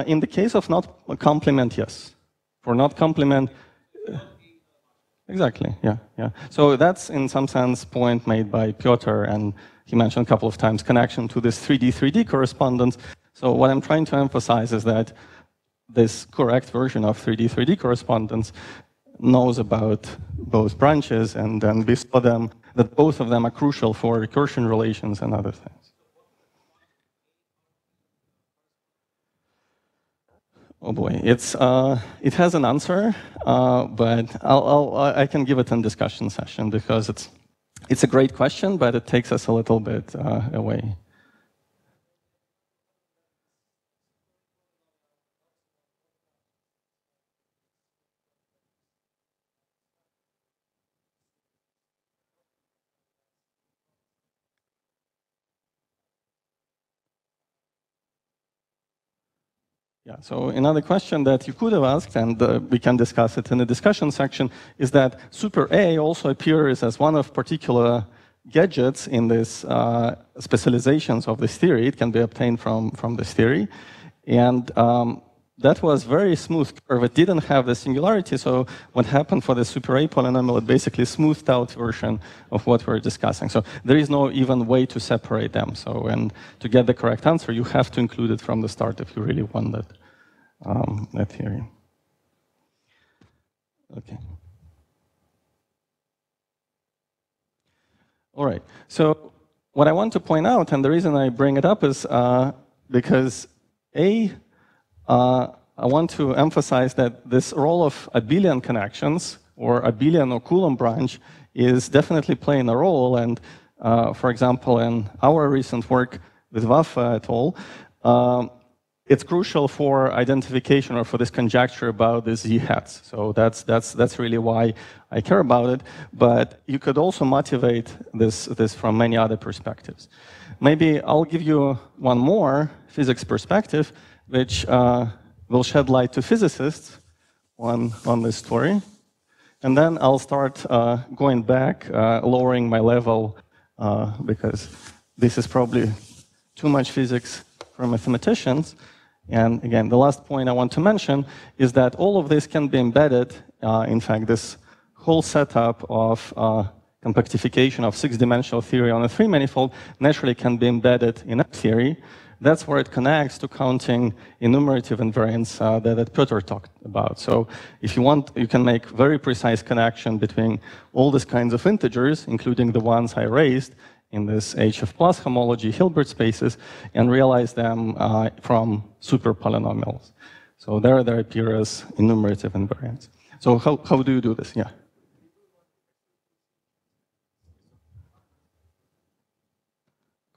In the case of not complement, yes. For not complement, exactly, yeah. So that's in some sense point made by Piotr, and he mentioned a couple of times connection to this 3D correspondence. So what I'm trying to emphasize is that this correct version of 3D correspondence knows about both branches, and then we saw them, that both of them are crucial for recursion relations and other things. Oh boy, it has an answer, but I can give it in discussion session because it's a great question, but it takes us a little bit away. Yeah, so another question that you could have asked, and we can discuss it in the discussion section, is that super A also appears as one of particular gadgets in this specializations of this theory. It can be obtained from this theory. And that was very smooth curve. It didn't have the singularity, so what happened for the super A polynomial, it basically smoothed out version of what we're discussing. So there is no even way to separate them. So, and to get the correct answer, you have to include it from the start if you really want that theory. Okay. All right. So what I want to point out, and the reason I bring it up is because I want to emphasize that this role of abelian connections, or abelian or Coulomb branch, is definitely playing a role. And for example, in our recent work with Waffe et al., it's crucial for identification or for this conjecture about the z-hats. So that's really why I care about it. But you could also motivate this from many other perspectives. Maybe I'll give you one more physics perspective, which will shed light to physicists on this story. And then I'll start going back, lowering my level, because this is probably too much physics for mathematicians. And again, the last point I want to mention is that all of this can be embedded, in fact, this whole setup of compactification of six-dimensional theory on a three-manifold naturally can be embedded in a theory. That's where it connects to counting enumerative invariants that Piotr talked about. So if you want, you can make very precise connection between all these kinds of integers, including the ones I raised in this HF plus homology Hilbert spaces, and realize them from super polynomials. So there appear as enumerative invariants. So how do you do this? Yeah.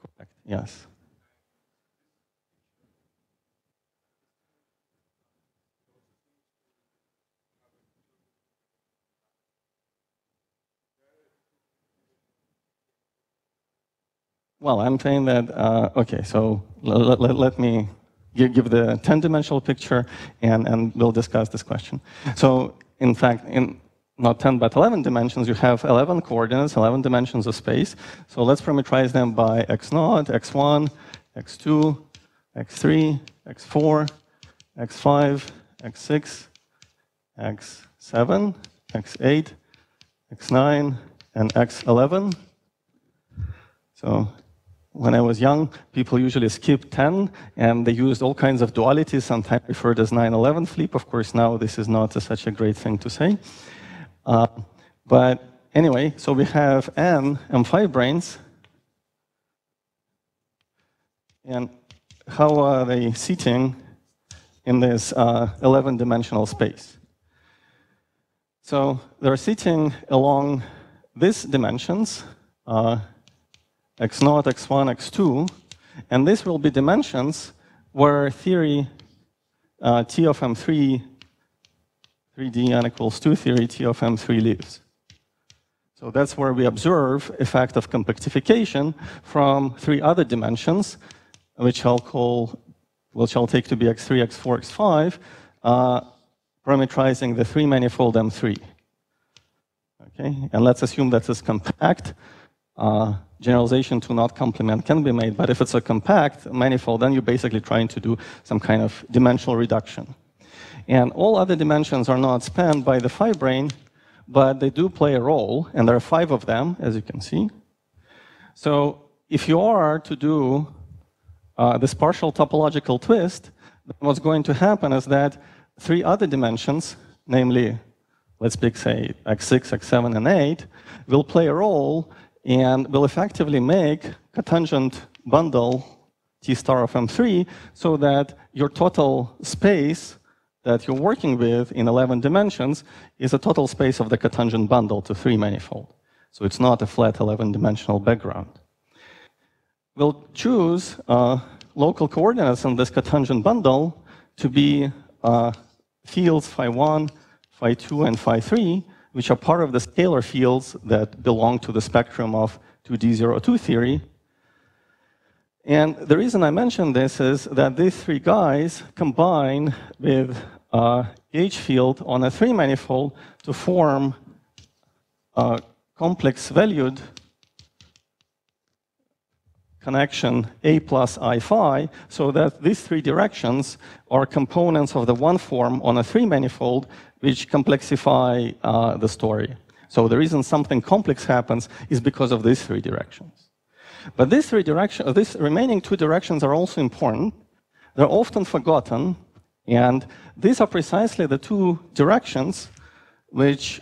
Correct. Yes. Well, I'm saying that, okay, so let me give the 10-dimensional picture, and we'll discuss this question. So, in fact, in not 10, but 11 dimensions, you have 11 coordinates, 11 dimensions of space. So let's parameterize them by x0, x1, x2, x3, x4, x5, x6, x7, x8, x9, and x11. So when I was young, people usually skipped 10, and they used all kinds of dualities, sometimes referred as 9/11 flip. Of course, now this is not such a great thing to say. But anyway, so we have n M5 branes. And how are they seating in this 11-dimensional space? So they're seating along these dimensions, x0, x1, x2, and this will be dimensions where theory T of M3, 3D n equals 2 theory T of M3 lives. So that's where we observe effect of compactification from three other dimensions, which I'll take to be x3, x4, x5, parameterizing the three-manifold M3. Okay, and let's assume that it's compact. Generalization to not complement can be made, but if it's a compact manifold, then you're basically trying to do some kind of dimensional reduction. And all other dimensions are not spanned by the phi brane, but they do play a role, and there are 5 of them, as you can see. So if you are to do this partial topological twist, what's going to happen is that 3 other dimensions, namely, let's pick, say, x6, x7, and 8, will play a role and will effectively make cotangent bundle T star of M3 so that your total space that you're working with in 11 dimensions is a total space of the cotangent bundle to 3-manifold. So it's not a flat 11-dimensional background. We'll choose local coordinates in this cotangent bundle to be fields phi1, phi2, and phi3, which are part of the scalar fields that belong to the spectrum of 2D02 theory. And the reason I mention this is that these 3 guys combine with H field on a 3-manifold to form a complex-valued connection A plus I phi, so that these 3 directions are components of the one form on a 3-manifold, which complexify the story. So the reason something complex happens is because of these 3 directions. But these remaining 2 directions are also important. They're often forgotten, and these are precisely the 2 directions which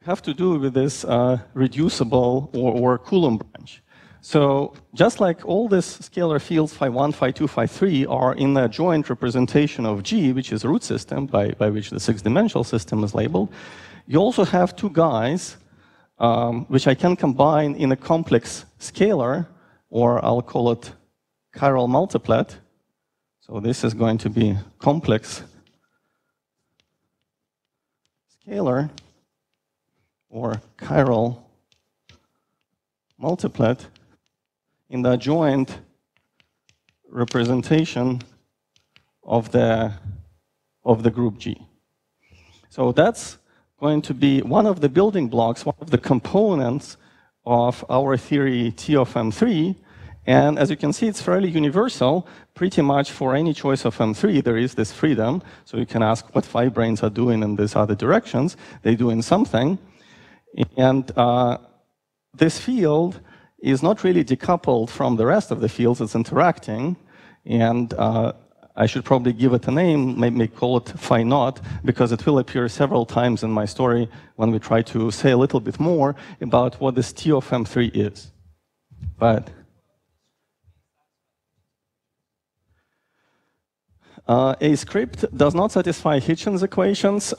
have to do with this reducible or Coulomb branch. So just like all these scalar fields, phi1, phi2, phi3, are in a joint representation of G, which is a root system by which the 6-dimensional system is labeled, you also have 2 guys, which I can combine in a complex scalar, or I'll call it chiral multiplet, So this is going to be complex scalar or chiral multiplet in the adjoint representation of the group G. So that's going to be one of the building blocks, one of the components of our theory T of M3. And as you can see, it's fairly universal. Pretty much for any choice of M3, there is this freedom. So you can ask what phi branes are doing in these other directions. They're doing something. And this field is not really decoupled from the rest of the fields. It's interacting. And I should probably give it a name, maybe call it phi naught, because it will appear several times in my story when we try to say a little bit more about what this T of M3 is. But a script does not satisfy Hitchin's equations.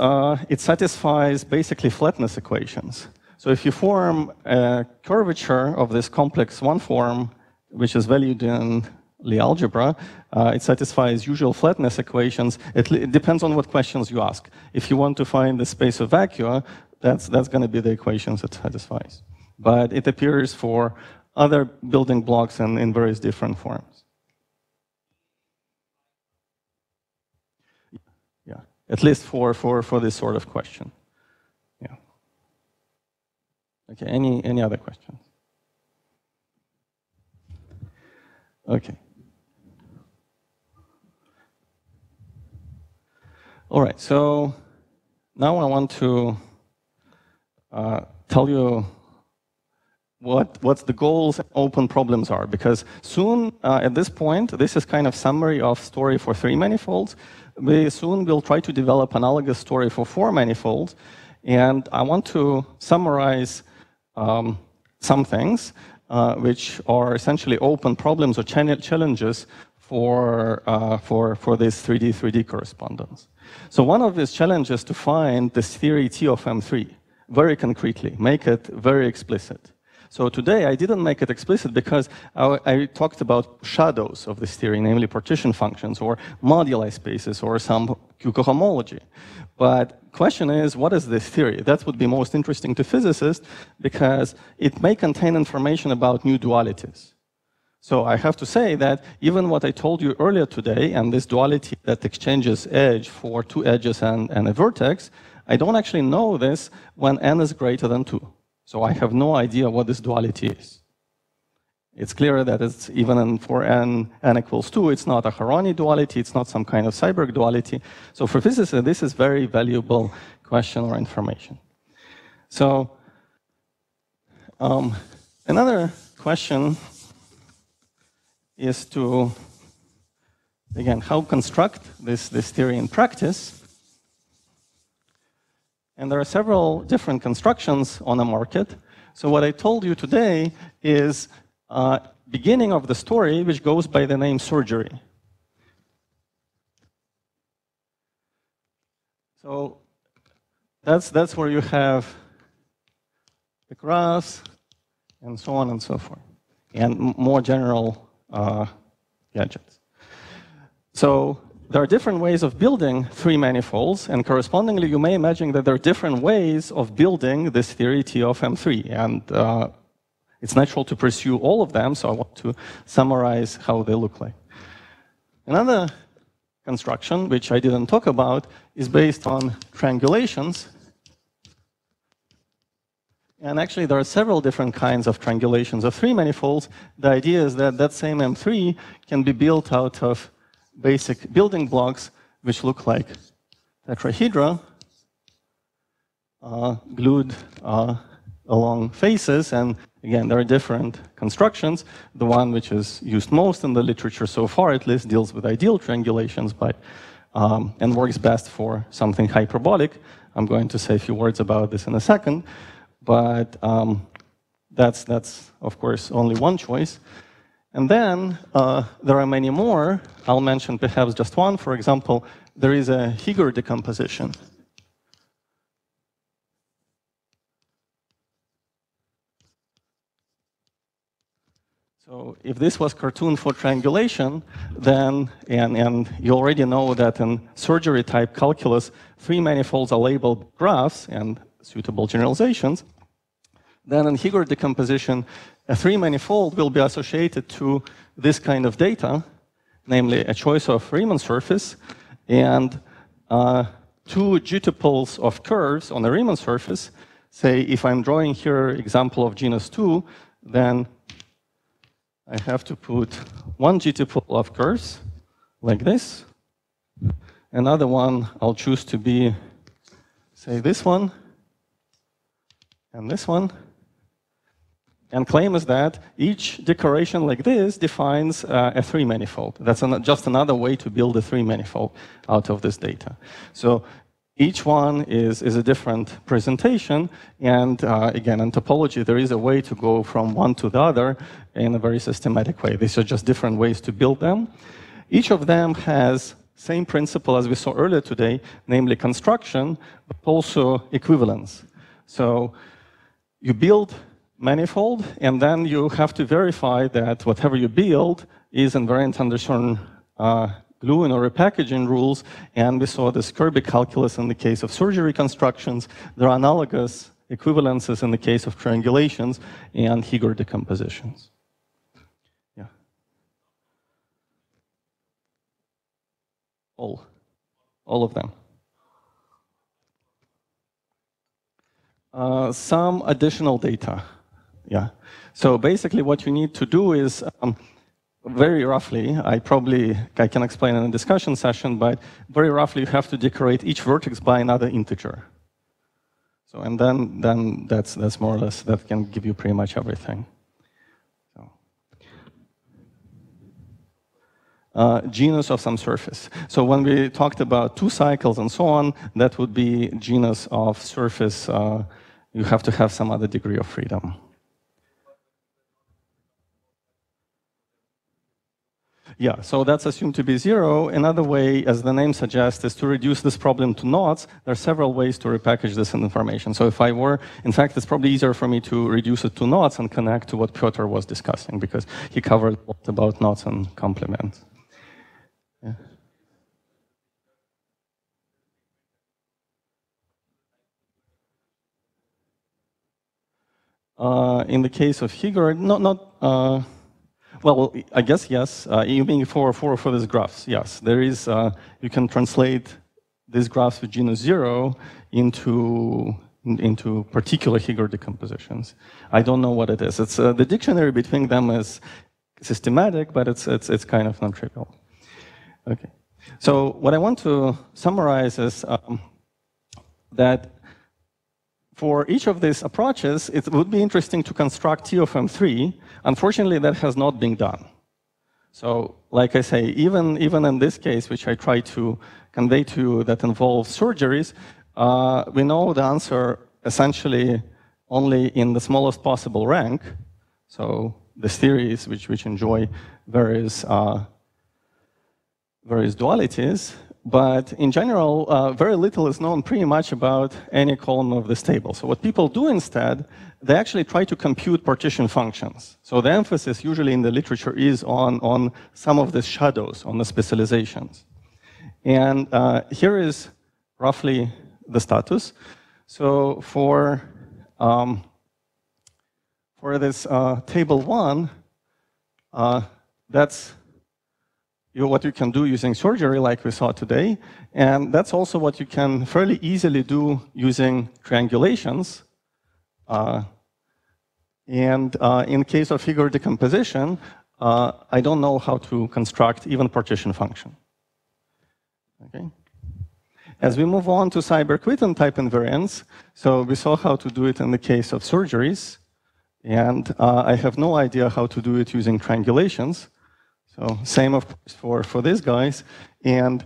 It satisfies basically flatness equations. So if you form a curvature of this complex one form, which is valued in Lie algebra, it satisfies usual flatness equations. It depends on what questions you ask. If you want to find the space of vacua, that's going to be the equations it satisfies. But it appears for other building blocks in various different forms. Yeah, at least for this sort of question. Yeah. Okay, any other questions? Okay. All right, so now I want to tell you what the goals and open problems are, because soon, at this point, this is kind of summary of story for 3 manifolds. We soon will try to develop analogous story for 4 manifolds, and I want to summarize some things which are essentially open problems or challenges for this 3D correspondence. So one of these challenges is to find this theory T of M3 very concretely, make it very explicit. So today I didn't make it explicit because I talked about shadows of this theory, namely partition functions or moduli spaces or some Q cohomology. But question is, what is this theory? That would be most interesting to physicists because it may contain information about new dualities. So I have to say that even what I told you earlier today, and this duality that exchanges edge for 2 edges and a vertex, I don't actually know this when n is greater than 2. So I have no idea what this duality is. It's clear that it's even for n equals 2, it's not a Haroni duality, it's not some kind of Seiberg duality. So for physicists, this is very valuable question or information. So another question is to, again, how construct this theory in practice. And there are several different constructions on the market. So what I told you today is beginning of the story, which goes by the name surgery. So that's where you have the graphs and so on and so forth, and more general gadgets. So there are different ways of building 3 manifolds, and correspondingly, you may imagine that there are different ways of building this theory T of M3, and it's natural to pursue all of them, so I want to summarize how they look like. Another construction, which I didn't talk about, is based on triangulations. And actually, there are several different kinds of triangulations of 3 manifolds. The idea is that that same M3 can be built out of basic building blocks, which look like tetrahedra, glued along faces. And again, there are different constructions. The one which is used most in the literature so far, at least, deals with ideal triangulations, but and works best for something hyperbolic. I'm going to say a few words about this in a second. But that's, of course, only one choice. And then there are many more. I'll mention perhaps just one. For example, there is a Higger decomposition. So if this was cartoon for triangulation, then, and you already know that in surgery type calculus, three manifolds are labeled graphs and suitable generalizations, then in Higord decomposition, a three manifold will be associated to this kind of data, namely a choice of Riemann surface and two g-tuples of curves on a Riemann surface. Say, if I'm drawing here example of genus 2, then I have to put one g-tuple of curves, like this. Another one I'll choose to be, say, this one, and this one. And claim is that each decoration like this defines a three manifold. That's just another way to build a three manifold out of this data. So each one is a different presentation, and again, in topology, there is a way to go from one to the other in a very systematic way. These are just different ways to build them. Each of them has same principle as we saw earlier today, namely construction, but also equivalence. So you build manifold, and then you have to verify that whatever you build is invariant under certain gluing or repackaging rules, and we saw this Kirby calculus in the case of surgery constructions. There are analogous equivalences in the case of triangulations and Higord decompositions. Yeah. All of them. Some additional data. Yeah. So basically what you need to do is, very roughly, I can explain in a discussion session, but very roughly you have to decorate each vertex by another integer. So, and then that's more or less, that can give you pretty much everything. So. Genus of some surface. So when we talked about two cycles and so on, that would be genus of surface. You have to have some other degree of freedom. Yeah, so that's assumed to be zero. Another way, as the name suggests, is to reduce this problem to knots. There are several ways to repackage this information. So if I were, in fact, it's probably easier for me to reduce it to knots and connect to what Piotr was discussing, because he covered a lot about knots and complements. Yeah. In the case of Higord, well, I guess yes. You mean for these graphs? Yes, there is. You can translate these graphs with genus 0 into particular Higord decompositions. I don't know what it is. It's the dictionary between them is systematic, but it's kind of non-trivial. Okay. So what I want to summarize is that for each of these approaches, it would be interesting to construct T of M3. Unfortunately, that has not been done. So, like I say, even in this case, which I try to convey to you, that involves surgeries, we know the answer essentially only in the smallest possible rank. So, the theories which enjoy various dualities. But in general, very little is known pretty much about any column of this table. So what people do instead, they actually try to compute partition functions. So the emphasis usually in the literature is on some of the shadows, on the specializations. And here is roughly the status. So for this table 1, that's what you can do using surgery like we saw today. And that's also what you can fairly easily do using triangulations. In case of Higord decomposition, I don't know how to construct even partition function. Okay. As we move on to Seiberg-Witten type invariance, so we saw how to do it in the case of surgeries. And I have no idea how to do it using triangulations. So same, of course, for these guys. And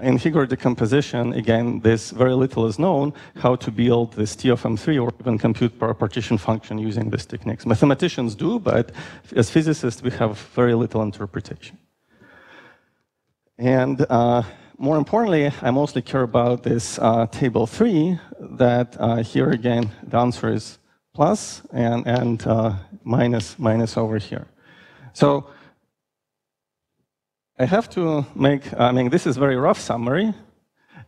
in Higord decomposition, again, this very little is known how to build this T of M3 or even compute partition function using these techniques. Mathematicians do, but as physicists, we have very little interpretation. And more importantly, I mostly care about this table 3, that here again, the answer is plus and minus over here. So I have to make, I mean, this is a very rough summary.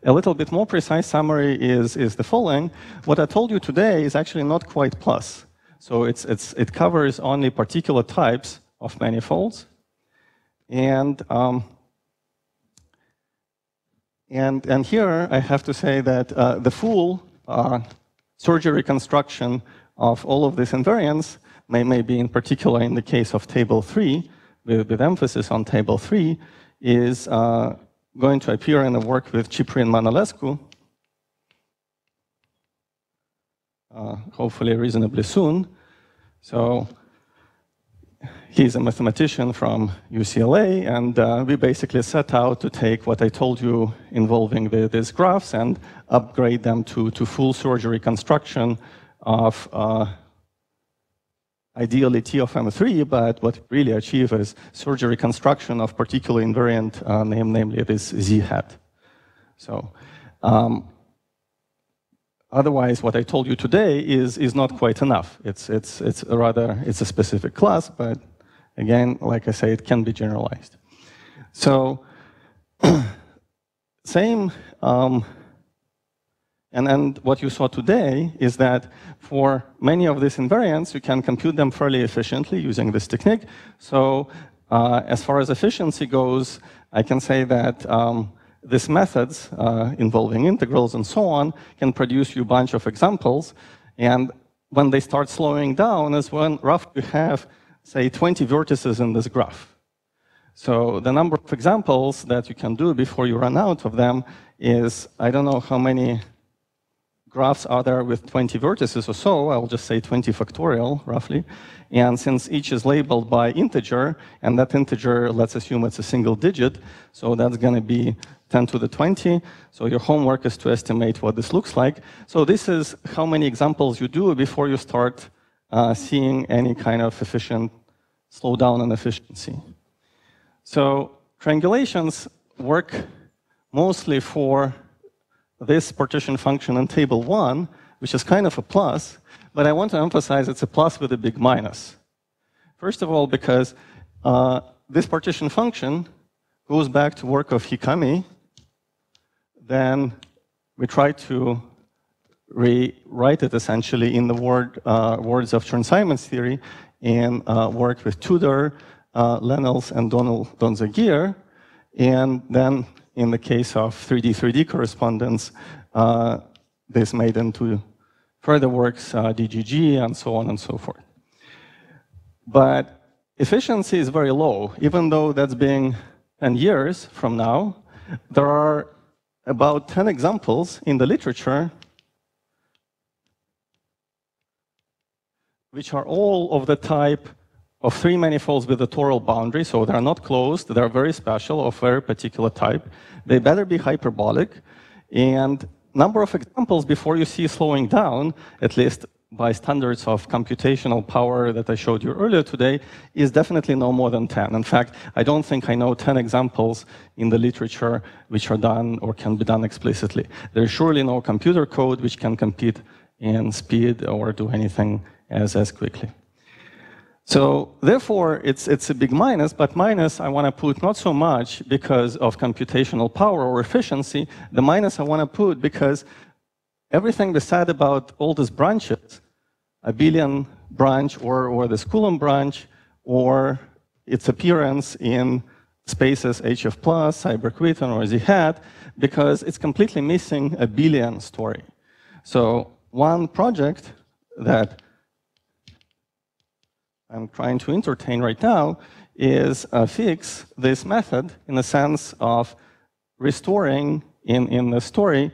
A little bit more precise summary is the following. What I told you today is actually not quite plus. So it covers only particular types of manifolds. And here I have to say that the full Sergei reconstruction of all of these invariants may be in particular in the case of table 3, with emphasis on table 3, is going to appear in the work with Ciprian Manolescu, hopefully reasonably soon. So he's a mathematician from UCLA, and we basically set out to take what I told you involving these graphs and upgrade them to full Sergei reconstruction of ideally T of M3, but what we really achieve is Sergei reconstruction of particular invariant namely this Z hat. So otherwise, what I told you today is not quite enough. It's a specific class, but again, like I say, it can be generalized. So same. And what you saw today is that for many of these invariants, you can compute them fairly efficiently using this technique. So as far as efficiency goes, I can say that these methods involving integrals and so on can produce you a bunch of examples. And when they start slowing down is when roughly you have, say, 20 vertices in this graph. So the number of examples that you can do before you run out of them is, I don't know how many graphs are there with 20 vertices or so. I'll just say 20 factorial, roughly. And since each is labeled by integer, and that integer, let's assume it's a single digit, so that's going to be 10 to the 20. So your homework is to estimate what this looks like. So this is how many examples you do before you start seeing any kind of efficient slowdown in efficiency. So triangulations work mostly for this partition function in table 1, which is kind of a plus, but I want to emphasize it's a plus with a big minus. First of all, because this partition function goes back to work of Hikami, then we try to rewrite it essentially in the words of Chern-Simons theory and work with Tudor, Lennels, and Donzagier, and then in the case of 3D correspondence, this made into further works, DGG, and so on and so forth. But efficiency is very low. Even though that's being 10 years from now, there are about 10 examples in the literature which are all of the type of 3 manifolds with a toral boundary, so they're not closed, they're very special, of very particular type. They better be hyperbolic, and number of examples before you see slowing down, at least by standards of computational power that I showed you earlier today, is definitely no more than 10. In fact, I don't think I know 10 examples in the literature which are done or can be done explicitly. There's surely no computer code which can compete in speed or do anything as quickly. So therefore, it's a big minus, but minus I want to put not so much because of computational power or efficiency. The minus I want to put because everything we said about all these branches, abelian branch or the Coulomb branch, or its appearance in spaces HF plus, Seiberg-Witten, or Z hat, because it's completely missing a abelian story. So one project that I'm trying to entertain right now is fix this method in the sense of restoring in the story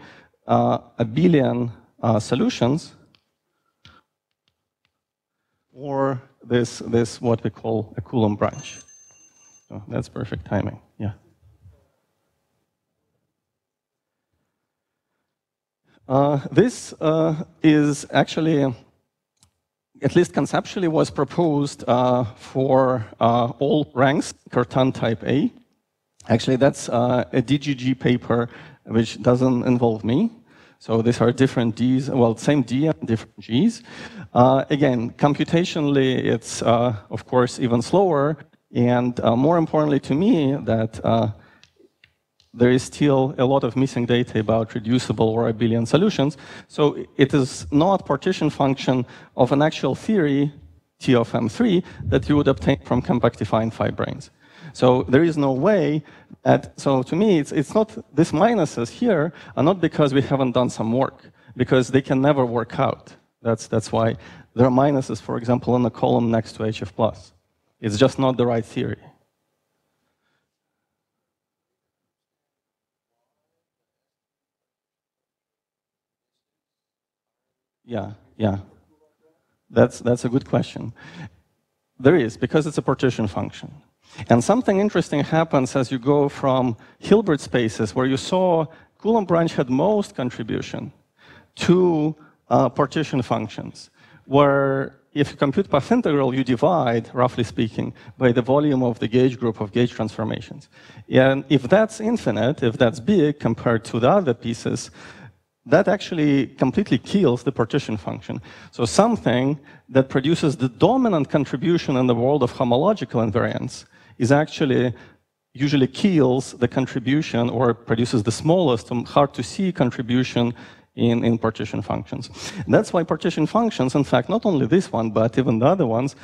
abelian solutions, or this what we call a Coulomb branch. So that's perfect timing. Yeah. This is actually, at least conceptually, was proposed for all ranks, Cartan type A. Actually, that's a DGG paper which doesn't involve me. So these are different Ds, well, same D and different Gs. Again, computationally, it's, of course, even slower And more importantly to me, that there is still a lot of missing data about reducible or abelian solutions. So it is not partition function of an actual theory, T of M3, that you would obtain from compactifying fibranes. So there is no way so to me, it's not, these minuses here are not because we haven't done some work, because they can never work out. That's why there are minuses, for example, in the column next to HF+. It's just not the right theory. Yeah. That's a good question. There is, because it's a partition function. And something interesting happens as you go from Hilbert spaces, where you saw Coulomb branch had most contribution, to partition functions, where if you compute path integral, you divide, roughly speaking, by the volume of the gauge group of gauge transformations. And if that's infinite, if that's big compared to the other pieces, that actually completely kills the partition function. So something that produces the dominant contribution in the world of homological invariance is actually usually kills the contribution or produces the smallest, hard to see contribution in partition functions. That's why partition functions, in fact, not only this one, but even the other ones,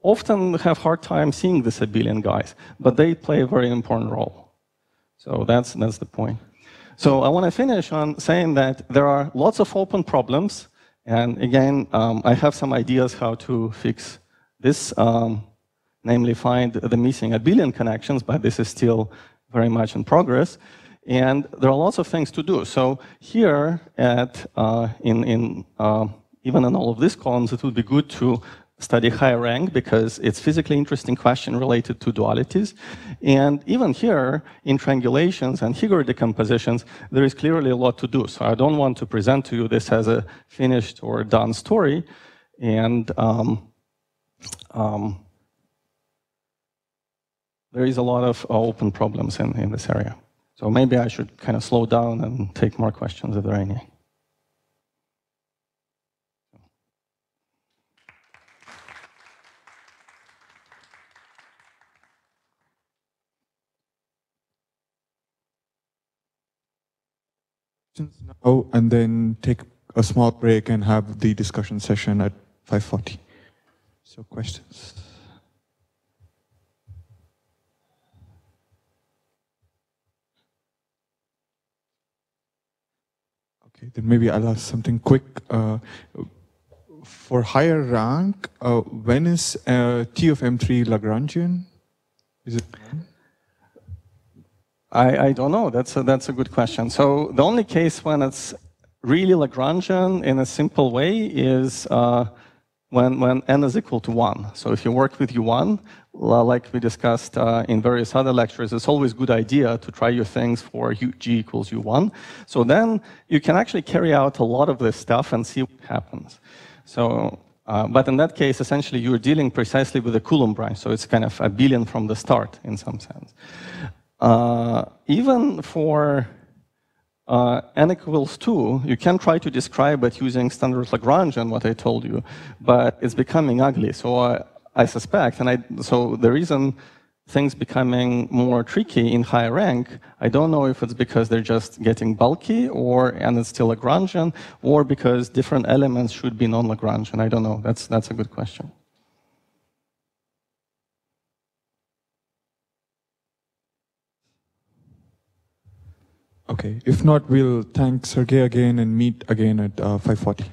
often have hard time seeing these abelian guys, but they play a very important role. So that's the point. So I want to finish on saying that there are lots of open problems, and again, I have some ideas how to fix this, namely find the missing abelian connections, but this is still very much in progress. And there are lots of things to do. So here, even in all of these columns, it would be good to study higher rank, because it's physically interesting question related to dualities. And even here, in triangulations and Higuro decompositions, there is clearly a lot to do. So I don't want to present to you this as a finished or done story. And there is a lot of open problems in this area. So maybe I should kind of slow down and take more questions if there are any. Now, and then take a small break and have the discussion session at 5:40. So questions? Okay, then maybe I'll ask something quick. For higher rank, when is T of M3 Lagrangian? Is it? I don't know. That's a good question. So the only case when it's really Lagrangian in a simple way is when n is equal to 1. So if you work with U1, like we discussed in various other lectures, it's always a good idea to try your things for G equals U1. So then you can actually carry out a lot of this stuff and see what happens. So, but in that case, essentially, you're dealing precisely with the Coulomb branch. So it's kind of abelian from the start, in some sense. Even for n equals 2, you can try to describe it using standard Lagrangian, what I told you, but it's becoming ugly. So I suspect, so the reason things becoming more tricky in higher rank, I don't know if it's because they're just getting bulky, and it's still Lagrangian, or because different elements should be non-Lagrangian. I don't know. That's a good question. Okay, if not, we'll thank Sergei again and meet again at 5:40.